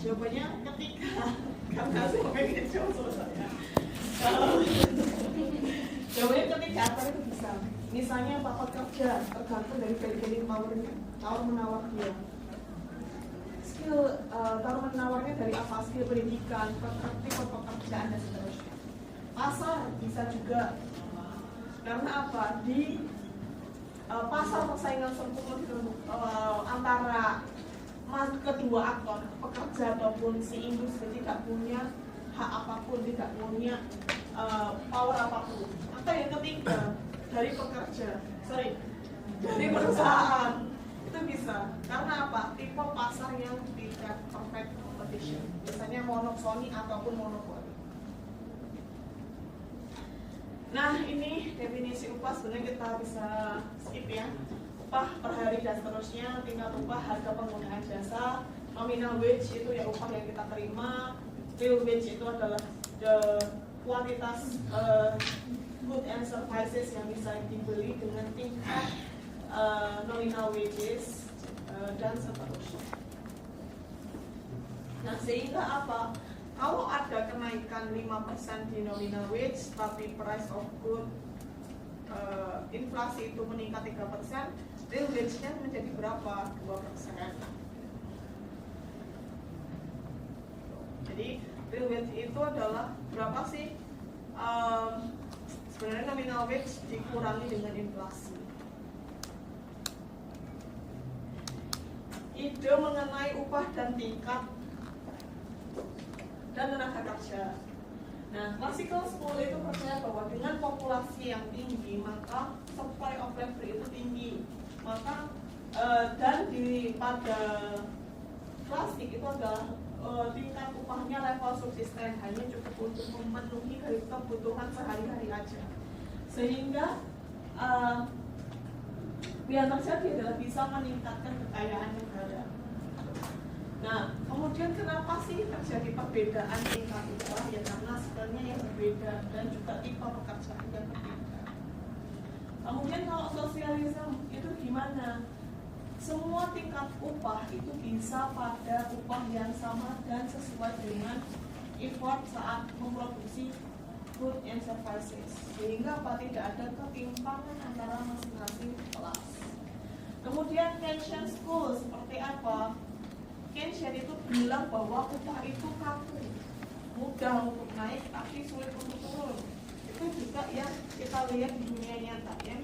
Jawabannya ketika karena saya pengen jawab selesai. Jawabannya ketika apa itu bisa. Misalnya bapak kerja tergantung dari bargaining power-nya, tawar menawar dia. Skill tawar menawarnya dari apa? Skill pendidikan, tipe pekerjaan dan seterusnya. Pasar bisa juga karena apa? Di pasar persaingan sempurna antara kedua aktor, pekerja ataupun si industri tidak punya hak apapun, tidak punya power apapun. Atau yang ketiga, dari perusahaan itu bisa. Karena apa? Tipe pasar yang tidak perfect competition, biasanya monopsoni ataupun monopoli. Nah, ini definisi upah sebenarnya kita bisa skip ya. Upah per hari dan seterusnya, tingkat upah, harga penggunaan jasa, nominal wage itu ya upah yang kita terima, real wage itu adalah kuantitas good and services yang bisa dibeli dengan tingkat nominal wages dan seterusnya. Nah, sehingga apa? Kalau ada kenaikan 5% di nominal wage tapi price of good inflasi itu meningkat 3%, real wage-nya menjadi berapa? 2%. Jadi real wage itu adalah berapa sih? Sebenarnya nominal wage dikurangi dengan inflasi. Ide mengenai upah dan tingkat dan tenaga kerja. Nah, classical school itu percaya bahwa dengan populasi yang tinggi, maka supply of labor itu tinggi. Maka dan pada klasik itu adalah tingkat upahnya level subsisten, hanya cukup untuk memenuhi kebutuhan sehari-hari aja. Sehingga yang terjadi adalah bisa meningkatkan kekayaan negara. Nah, kemudian kenapa sih terjadi perbedaan tingkat upah? Ya karena sebenarnya yang berbeda dan juga tipe pekerjaan yang berbeda. Kemudian kalau sosialisme itu gimana? Semua tingkat upah itu bisa pada upah yang sama dan sesuai dengan effort saat memproduksi good and services. Sehingga apa? Tidak ada ketimpangan antara masing-masing kelas. Kemudian Keynesian School seperti apa? Keynesian itu bilang bahwa upah itu kaku, mudah untuk naik tapi sulit untuk turun. Itu juga yang kita lihat di dunia nyata ya.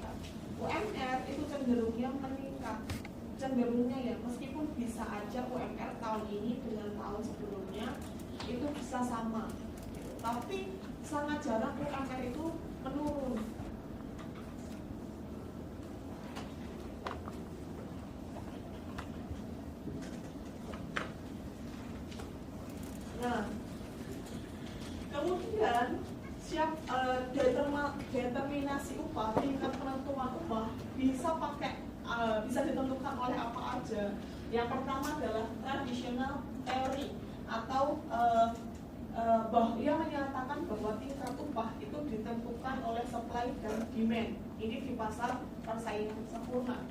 UMR itu cenderungnya meningkat, cenderungnya ya, meskipun bisa aja UMR tahun ini dengan tahun sebelumnya itu bisa sama, tapi sangat jarang UMR itu menurun. Nah, kemudian determinasi upah, tingkat penentuan upah bisa bisa ditentukan oleh apa aja. Yang pertama adalah traditional theory atau yang menyatakan bahwa tingkat upah itu ditentukan oleh supply dan demand. Ini di pasar persaingan sempurna.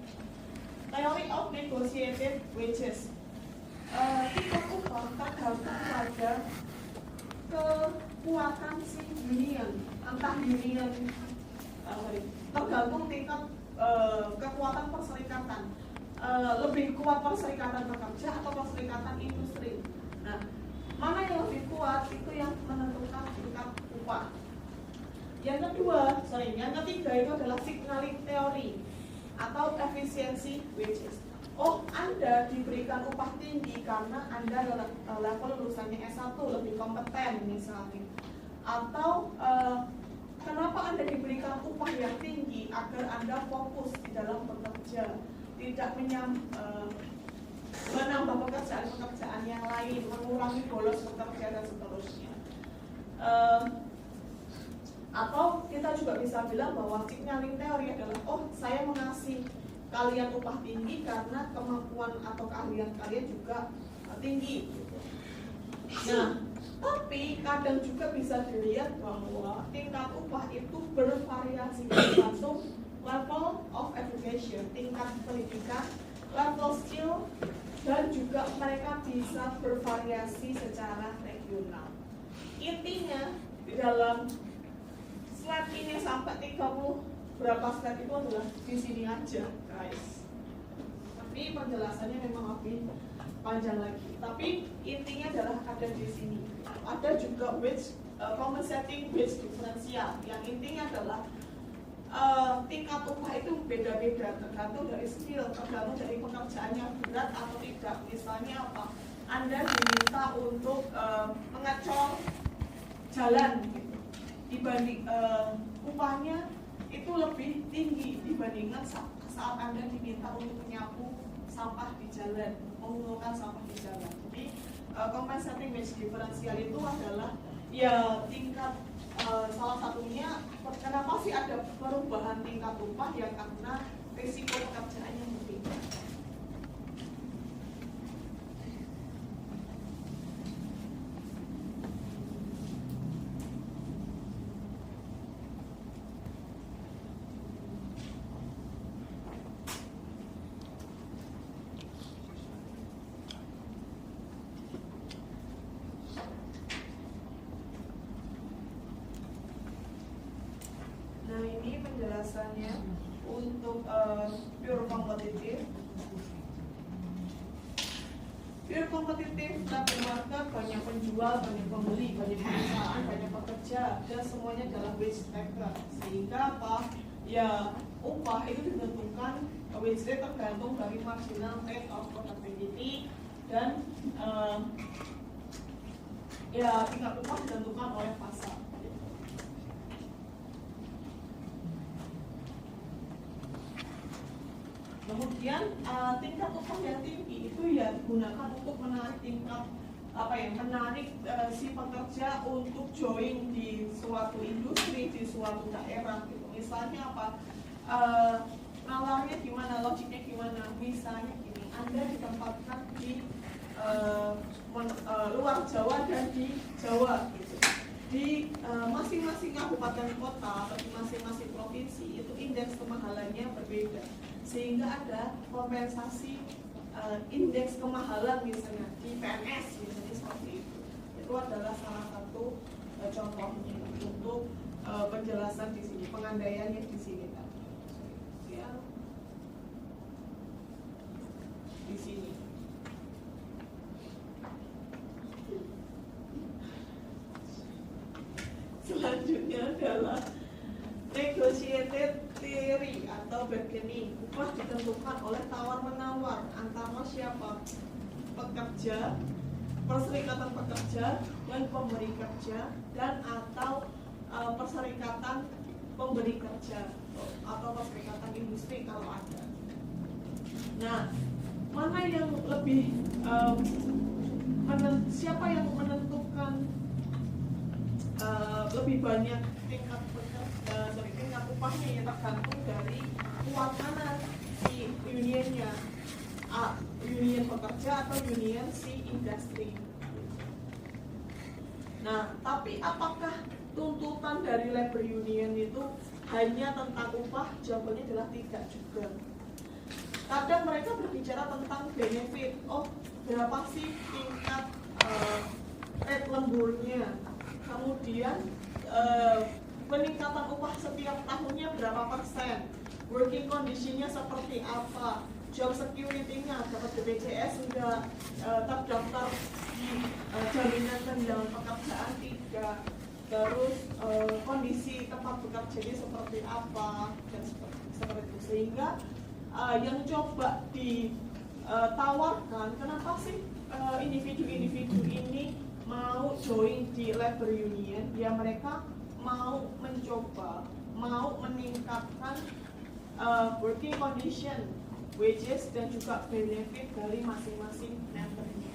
Theory of negotiated wages. Tingkat upah tergantung pada kekuatan si union, entah union tergantung tingkat kekuatan perserikatan, lebih kuat perserikatan pekerja atau perserikatan industri. Nah, mana yang lebih kuat itu yang menentukan tingkat upah. Yang ketiga itu adalah signaling theory atau efficiency wages. Oh, Anda diberikan upah tinggi karena Anda level lulusannya S1 lebih kompeten misalnya. Atau kenapa Anda diberikan upah yang tinggi agar Anda fokus di dalam bekerja, tidak menambah pekerjaan yang lain, mengurangi bolos bekerja dan seterusnya. Atau kita juga bisa bilang bahwa signaling teori adalah, oh saya mengasih kalian upah tinggi karena kemampuan atau keahlian kalian juga tinggi gitu. Nah, tapi kadang juga bisa dilihat bahwa tingkat upah itu bervariasi tergantung level of education, tingkat pendidikan, level skill, dan juga mereka bisa bervariasi secara regional. Intinya di dalam slide ini sampai 30 berapa slide itu adalah di sini aja, guys. Tapi penjelasannya memang lebih panjang lagi. Tapi intinya adalah ada di sini. Ada juga wage compensating wage differential. Yang intinya adalah tingkat upah itu beda-beda tergantung dari skill, tergantung dari pekerjaannya berat atau tidak. Misalnya apa? Anda diminta untuk mengecor jalan gitu. Dibanding upahnya itu lebih tinggi dibandingkan saat Anda diminta untuk menyapu sampah di jalan, mengumpulkan sampah di jalan. Jadi compensating wage differential itu adalah ya tingkat salah satunya kenapa sih ada perubahan tingkat upah ya karena risiko pekerjaan yang berbeda. Nah ini penjelasannya untuk pure kompetitif. Pure kompetitif labor market, banyak penjual, banyak pembeli, banyak perusahaan, banyak pekerja, dan semuanya adalah wage taker. Sehingga apa? Ya upah itu ditentukan, wage rate tergantung dari marginal rate of productivity dan ya tingkat upah ditentukan oleh pasar. Kemudian tingkat upah yang tinggi itu ya digunakan untuk menarik tingkat menarik si pekerja untuk join di suatu industri, di suatu daerah gitu. Misalnya apa? Nalarnya gimana, logiknya gimana? Misalnya gini, Anda ditempatkan di luar Jawa dan di Jawa gitu. Di masing-masing kabupaten kota atau di masing-masing provinsi itu indeks kemahalannya berbeda, sehingga ada kompensasi indeks kemahalan misalnya di PNS misalnya seperti itu adalah salah satu contohnya untuk penjelasan di sini, pengandaiannya di sini tadi ya, di sini. Selanjutnya adalah negotiated theory atau bargaining. Upah ditentukan oleh tawar-menawar antara siapa? Pekerja, perserikatan pekerja dan pemberi kerja, dan atau perserikatan pemberi kerja atau perserikatan industri kalau ada. Nah, mana yang lebih siapa yang menentukan lebih banyak tingkat upahnya ya tergantung dari kuat mana si unionnya, union pekerja atau union si industri. Nah, tapi apakah tuntutan dari labor union itu hanya tentang upah? Jawabannya adalah tidak juga. Kadang mereka berbicara tentang benefit. Oh, berapa sih tingkat rate lemburnya? Kemudian peningkatan upah setiap tahunnya berapa persen, working conditionnya seperti apa, job security-nya dapat BPJS sudah terdaftar di jaminan tunjangan pekerjaan tidak, terus kondisi tempat bekerjanya seperti apa dan seperti itu. Sehingga yang coba ditawarkan, kenapa sih individu-individu ini mau join di labor union? Ya mereka mau mencoba, mau meningkatkan working condition, wages dan juga benefit dari masing-masing membernya.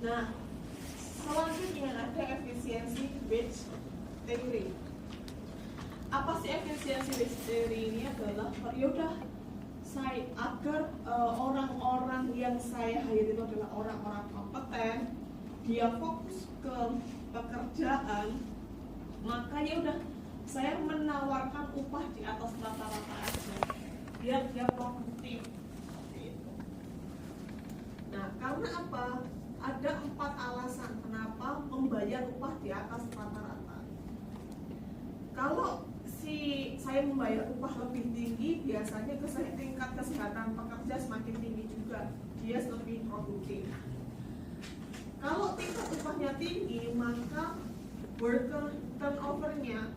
Nah, selanjutnya ada efisiensi based theory. Apa sih efisiensi based theory ini? Adalah yaudah saya agar orang-orang yang saya hire itu adalah orang-orang kompeten, dia fokus ke pekerjaan, maka ya udah saya menawarkan upah di atas rata-rata aja biar dia produktif. Nah, karena apa? Ada 4 alasan kenapa membayar upah di atas rata-rata. Kalau saya membayar upah lebih tinggi, biasanya tingkat kesehatan pekerja semakin tinggi juga, dia lebih produktif. Kalau tingkat upahnya tinggi, maka worker turnover-nya,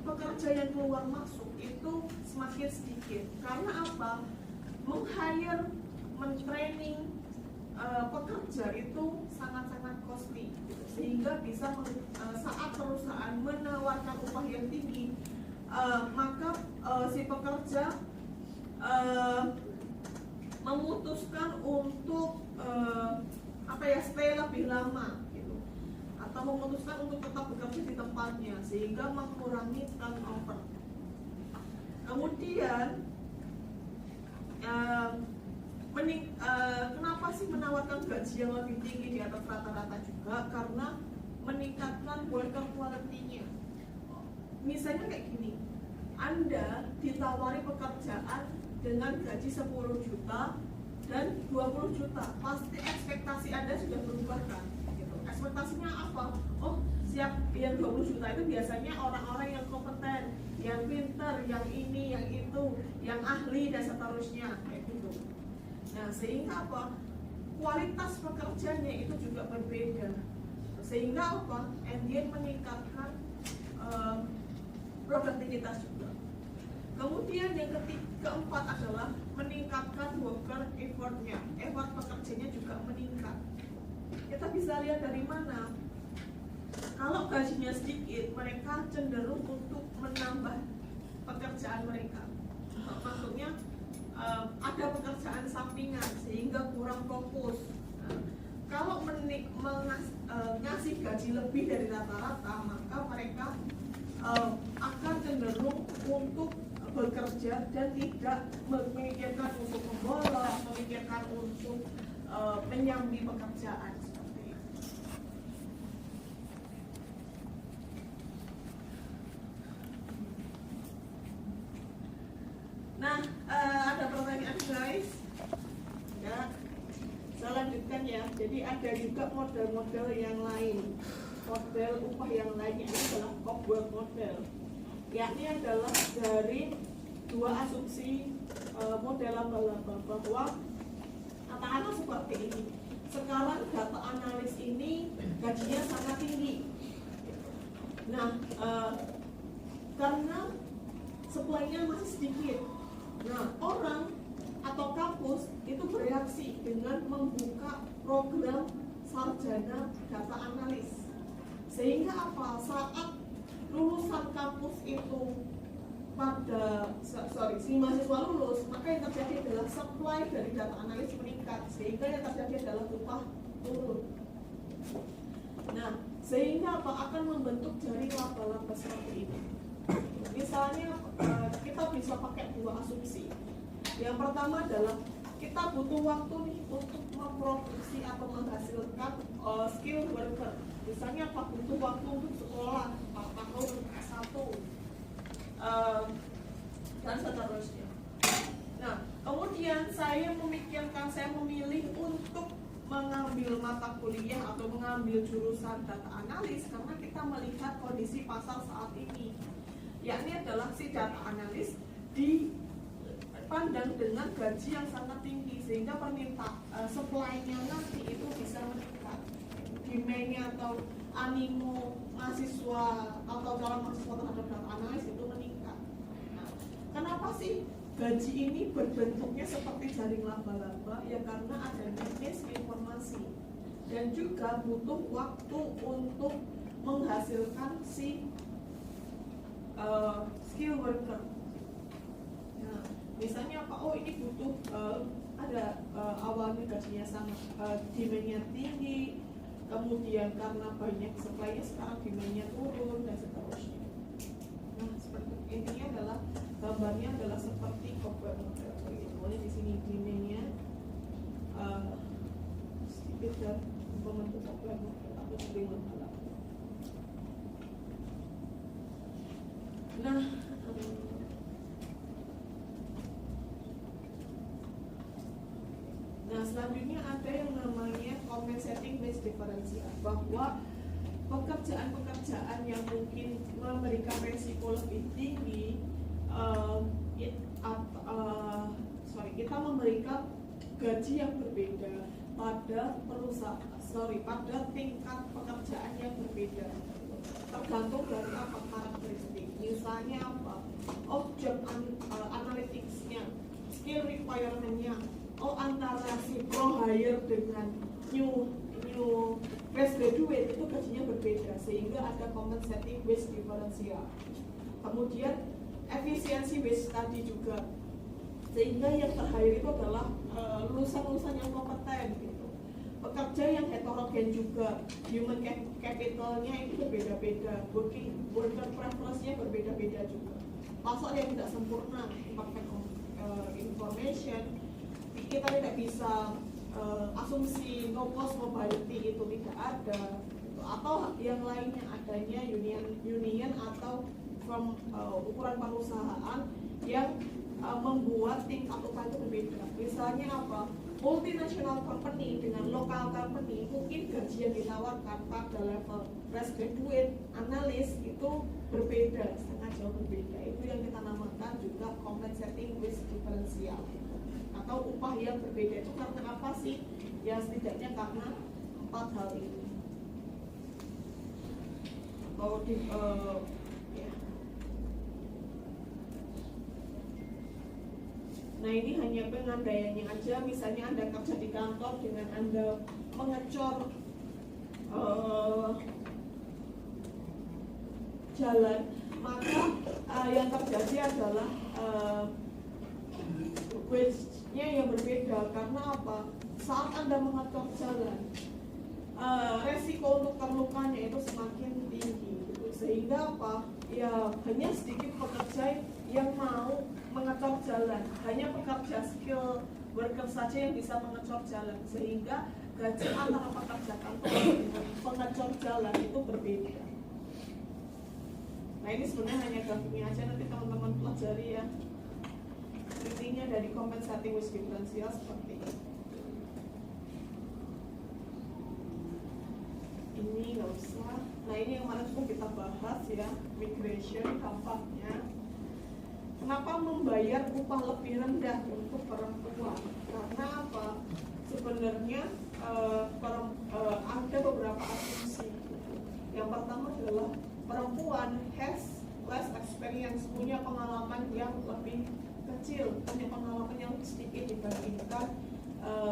pekerja yang keluar masuk itu semakin sedikit. Karena apa? Men-hire, men-training pekerja itu sangat-sangat costly, sehingga bisa saat perusahaan menawarkan upah yang tinggi, maka si pekerja memutuskan untuk stay lebih lama gitu, atau memutuskan untuk tetap bekerja di tempatnya, sehingga mengurangi turnover. Kemudian kenapa sih menawarkan gaji yang lebih tinggi di atas rata-rata juga? Karena meningkatkan worker quality-nya. Misalnya kayak gini, Anda ditawari pekerjaan dengan gaji 10 juta dan 20 juta, pasti ekspektasi Anda sudah berubah kan? Gitu. Ekspektasinya apa? Oh, siap, yang 20 juta itu biasanya orang-orang yang kompeten, yang pintar, yang ini, yang itu, yang ahli dan seterusnya, kayak gitu. Nah, sehingga apa? Kualitas pekerjaannya itu juga berbeda. Sehingga apa? Dia meningkatkan produktivitas juga. Kemudian yang keempat adalah meningkatkan worker effort-nya. Effort pekerjanya juga meningkat. Kita bisa lihat dari mana? Kalau gajinya sedikit, mereka cenderung untuk menambah pekerjaan mereka. Maksudnya ada pekerjaan sampingan sehingga kurang fokus. Nah, kalau ngasih gaji lebih dari rata-rata, maka mereka akan cenderung untuk bekerja dan tidak memikirkan untuk membolos, memikirkan untuk menyambi pekerjaan seperti itu. Nah, ada pertanyaan guys? Ya, saya lanjutkan ya. Jadi ada juga model-model yang lain. Model upah yang lainnya adalah Cockburn model. Yakni adalah dari 2 asumsi model laba-laba, bahwa katakanlah seperti ini. Sekarang data analis ini gajinya sangat tinggi. Nah, karena supply-nya masih sedikit. Nah, orang atau kampus itu bereaksi dengan membuka program sarjana data analis. Sehingga apa? Saat lulusan kampus itu si mahasiswa lulus, maka yang terjadi adalah supply dari data analis meningkat, sehingga yang terjadi adalah upah turun. Nah, sehingga apa? Akan membentuk jaring laba-laba seperti ini. Misalnya kita bisa pakai 2 asumsi. Yang pertama adalah kita butuh waktu nih untuk memproduksi atau menghasilkan skill worker. Misalnya apa? Butuh waktu untuk sekolah 4 tahun S1 dan seterusnya. Nah, kemudian saya memilih untuk mengambil mata kuliah atau mengambil jurusan data analis karena kita melihat kondisi pasar saat ini, yakni adalah si data analis dipandang dengan gaji yang sangat tinggi, sehingga supply-nya nanti itu bisa meningkat. Demand-nya atau animo mahasiswa atau calon mahasiswa terhadap data analis itu meningkat. Nah, kenapa sih gaji ini berbentuknya seperti jaring laba-laba? Ya karena adanya misinformasi dan juga butuh waktu untuk menghasilkan si skill worker. Nah, misalnya apa? Oh, ini butuh ada awalnya gajinya sangat demand-nya tinggi, kemudian karena banyak supply-nya sekarang demand-nya turun dan seterusnya. Nah, seperti intinya adalah gambarnya adalah seperti Cockburn model. Jadi di sini demand-nya sedikit dan membentuk Cockburn model atau sering masalah. Nah, selanjutnya ada yang namanya compensating wage differential, bahwa pekerjaan-pekerjaan yang mungkin memberikan resiko lebih tinggi, kita memberikan gaji yang berbeda pada pada tingkat pekerjaan yang berbeda, tergantung dari apa karakteristik. Misalnya apa, objek analytics-nya, skill requirement-nya, antara si pro hire dengan new fresh graduate itu gajinya berbeda, sehingga ada compensating wage differential. Kemudian efisiensi wage tadi juga, sehingga yang ter-hire itu adalah lulusan-lulusan yang kompeten gitu. Pekerja yang heterogen juga, human capitalnya itu berbeda-beda, worker preference-nya berbeda-beda juga. Pasal yang tidak sempurna, perfect information, kita tidak bisa asumsi no cost mobility itu tidak ada, atau yang lainnya adanya union atau from ukuran perusahaan yang membuat tingkat upah itu berbeda. Misalnya apa, multinational company dengan local company, mungkin gaji yang ditawarkan pada level fresh graduate, analis itu berbeda, sangat jauh berbeda. Itu yang kita namakan juga compensating wage differential, atau upah yang berbeda. Itu karena apa sih? Ya setidaknya karena 4 hal ini. Nah, ini hanya pengandaiannya aja. Misalnya Anda kerja di kantor dengan Anda mengecor jalan, maka yang terjadi adalah wage-nya yang berbeda. Karena apa? Saat Anda mengecor jalan, resiko untuk terlukanya itu semakin tinggi gitu. Sehingga apa? Ya hanya sedikit pekerja yang mau mengecor jalan, hanya pekerja skill worker saja yang bisa mengecor jalan, sehingga gaji antara pekerja kantor dengan pengecor jalan itu berbeda. Nah, ini sebenarnya hanya grafiknya aja, nanti teman-teman pelajari ya. Intinya dari compensating wage differential seperti ini. Ini nggak usah. Nah, ini yang mana sudah kita bahas ya, migration dampaknya. Kenapa membayar upah lebih rendah untuk perempuan? Karena apa? Sebenarnya ada beberapa asumsi. Yang pertama adalah perempuan has less experience, punya pengalaman yang lebih kecil, punya pengalaman yang sedikit dibandingkan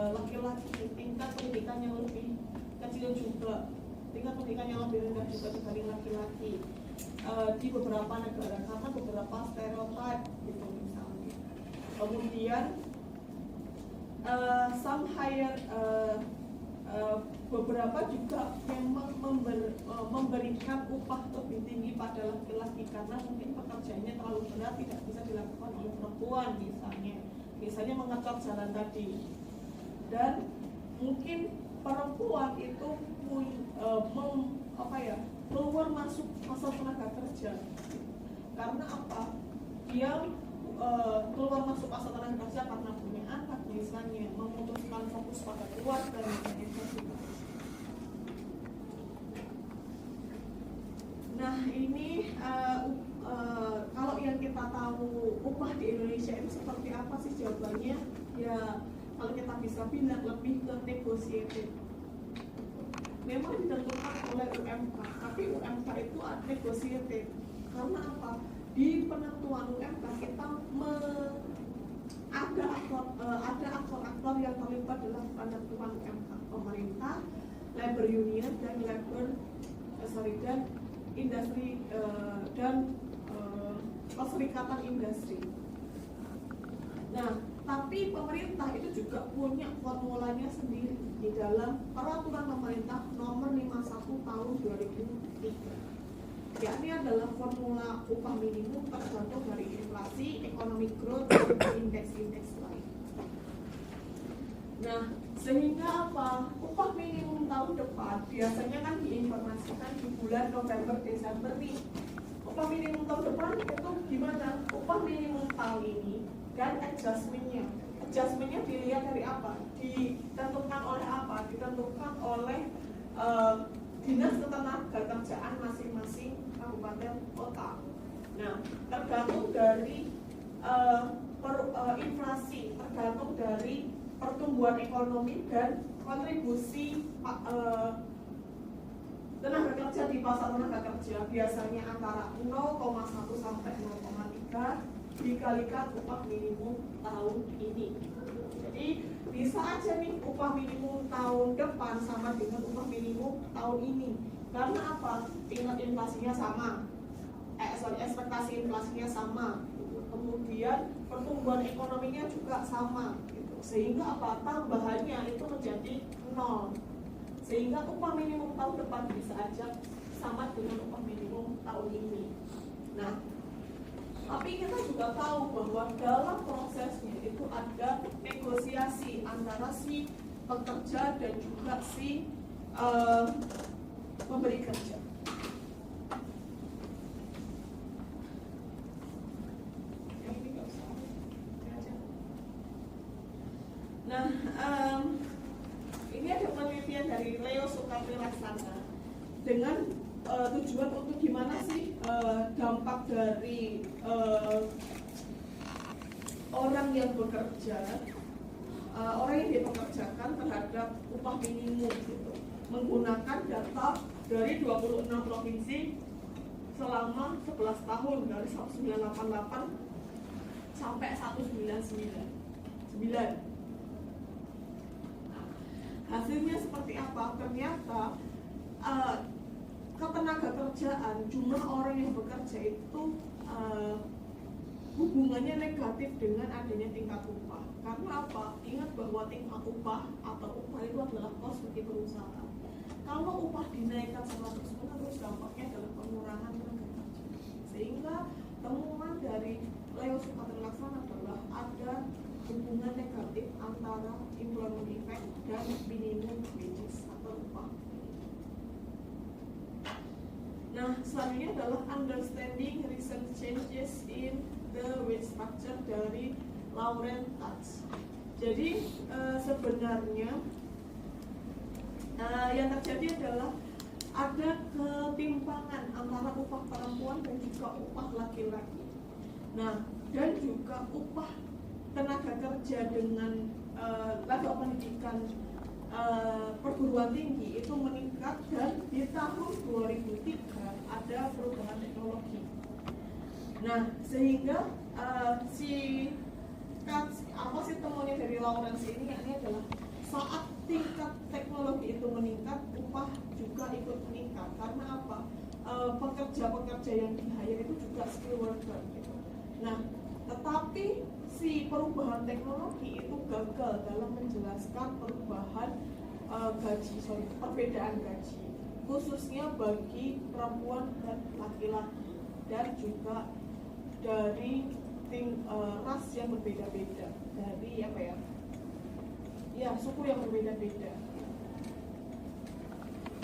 laki-laki. Tingkat pendidikan yang lebih kecil juga, tingkat pendidikan yang lebih rendah juga dibanding laki-laki di beberapa negara, karena beberapa stereotip gitu misalnya. Kemudian some higher beberapa juga memang memberikan upah lebih tinggi pada laki-laki karena mungkin pekerjaannya terlalu berat, tidak bisa dilakukan oleh perempuan misalnya mengecor jalan tadi. Dan mungkin perempuan itu keluar masuk pasar tenaga kerja karena apa? Dia keluar masuk pasar tenaga kerja karena punya anak misalnya, memutuskan fokus pada keluarga misalnya. Nah, ini kalau yang kita tahu upah di Indonesia itu seperti apa sih jawabannya? Ya kalau kita bisa bilang lebih ke negotiated. Memang ditentukan oleh UMK, tapi UMK itu negotiated. Karena apa? Di penentuan UMK kita ada aktor-aktor yang terlibat dalam penentuan UMK, pemerintah, labor union dan dan industri dan perserikatan industri. Nah, Tapi pemerintah itu juga punya formulanya sendiri di dalam peraturan pemerintah nomor 51 tahun 2003. Yakni adalah formula upah minimum tergantung dari inflasi, economic growth, dan indeks-indeks lain. Nah, sehingga apa? Upah minimum tahun depan biasanya kan diinformasikan di bulan November Desember nih. Upah minimum tahun depan itu gimana? Upah minimum tahun ini dan adjustment-nya. Adjustment-nya dilihat dari apa? Ditentukan oleh apa? Ditentukan oleh dinas ketenagakerjaan masing-masing kabupaten kota. Nah, tergantung dari inflasi, tergantung dari pertumbuhan ekonomi dan kontribusi tenaga kerja di pasar tenaga kerja biasanya antara 0,1 sampai 0,3 dikalikan upah minimum tahun ini. Jadi bisa aja nih upah minimum tahun depan sama dengan upah minimum tahun ini. Karena apa? Tingkat inflasinya sama. Ekspektasi inflasinya sama. Kemudian pertumbuhan ekonominya juga sama. Sehingga apa? Tambahannya itu menjadi 0. Sehingga upah minimum tahun depan bisa aja sama dengan upah minimum tahun ini. Nah, tapi kita juga tahu bahwa dalam prosesnya itu ada negosiasi antara si pekerja dan juga si pemberi kerja. Nah, ini ada penelitian dari Leo Sukarti Laksana dengan tujuan untuk gimana sih dampak dari orang yang bekerja, orang yang dipekerjakan terhadap upah minimum gitu, menggunakan data dari 26 provinsi selama 11 tahun dari 1988 sampai 1999. Hasilnya seperti apa? Ternyata ketenaga kerjaan, jumlah orang yang bekerja itu hubungannya negatif dengan adanya tingkat upah. Karena apa? Ingat bahwa tingkat upah atau upah itu adalah kos bagi perusahaan. Kalau upah dinaikkan sama terus dampaknya adalah pengurangan tenaga kerja. Sehingga temuan dari Leo Sukarti Laksana adalah ada hubungan negatif antara employment effect dan minimum wages atau upah. Nah, selanjutnya adalah understanding recent changes in the wage structure dari Lauren Touch. Jadi sebenarnya yang terjadi adalah ada ketimpangan antara upah perempuan dan juga upah laki-laki. Nah, dan juga upah tenaga kerja dengan level pendidikan perguruan tinggi itu meningkat, dan di tahun 2003 ada perubahan teknologi. Nah, sehingga temuannya dari Lawrence ini adalah saat tingkat teknologi itu meningkat, upah juga ikut meningkat. Karena apa? Pekerja-pekerja yang di-hire itu juga skill worker gitu. Nah, tetapi si perubahan teknologi itu gagal dalam menjelaskan perubahan perbedaan gaji, khususnya bagi perempuan dan laki-laki, dan juga dari ras yang berbeda-beda, dari suku yang berbeda-beda.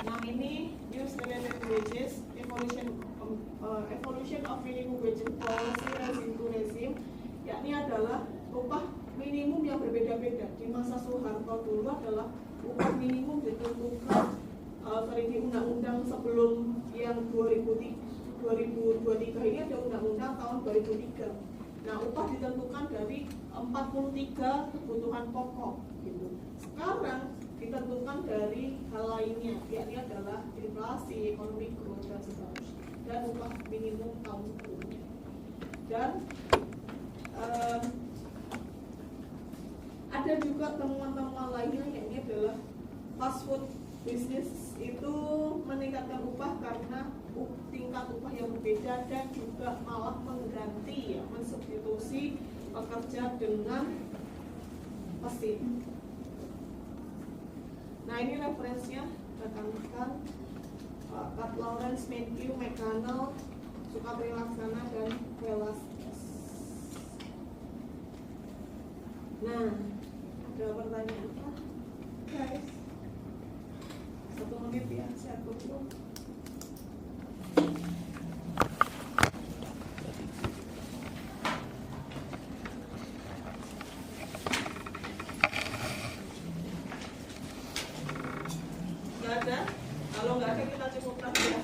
Nah, ini News Related Wages, Evolution of Minimum Wage Policy Regime to Regime, yakni adalah upah minimum yang berbeda-beda. Di masa Soeharto dulu adalah upah minimum ditentukan di undang-undang sebelum yang 2023 ini ada undang-undang tahun 2003. Nah, upah ditentukan dari 43 kebutuhan pokok gitu. Sekarang ditentukan dari hal lainnya, yakni adalah inflasi, ekonomi growth, dan seterusnya, dan upah minimum tahun sebelumnya. Dan ada juga temuan-temuan lainnya, yakni adalah fast food business itu meningkatkan upah karena tingkat upah yang berbeda, dan juga malah mensubstitusi pekerja dengan pasti. Nah ini referensinya rekan-rekan, Kat Lawrence, Matthew, McConnell, Sukapri Laksana, dan Velasquez. Nah, ada pertanyaan apa? Guys, 1 menit ya, saya tunggu. Nggak ada? Kalau nggak ada kita cukupkan ya.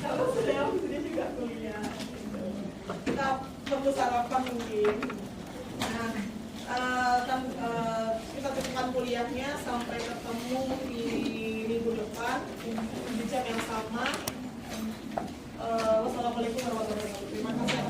Kalau sudah yang sini juga kuliah. Kita perlu sarapan mungkin. Nah, kita cukupkan kuliahnya sampai ketemu di minggu depan di jam yang sama. Wassalamualaikum warahmatullahi wabarakatuh. Terima kasih.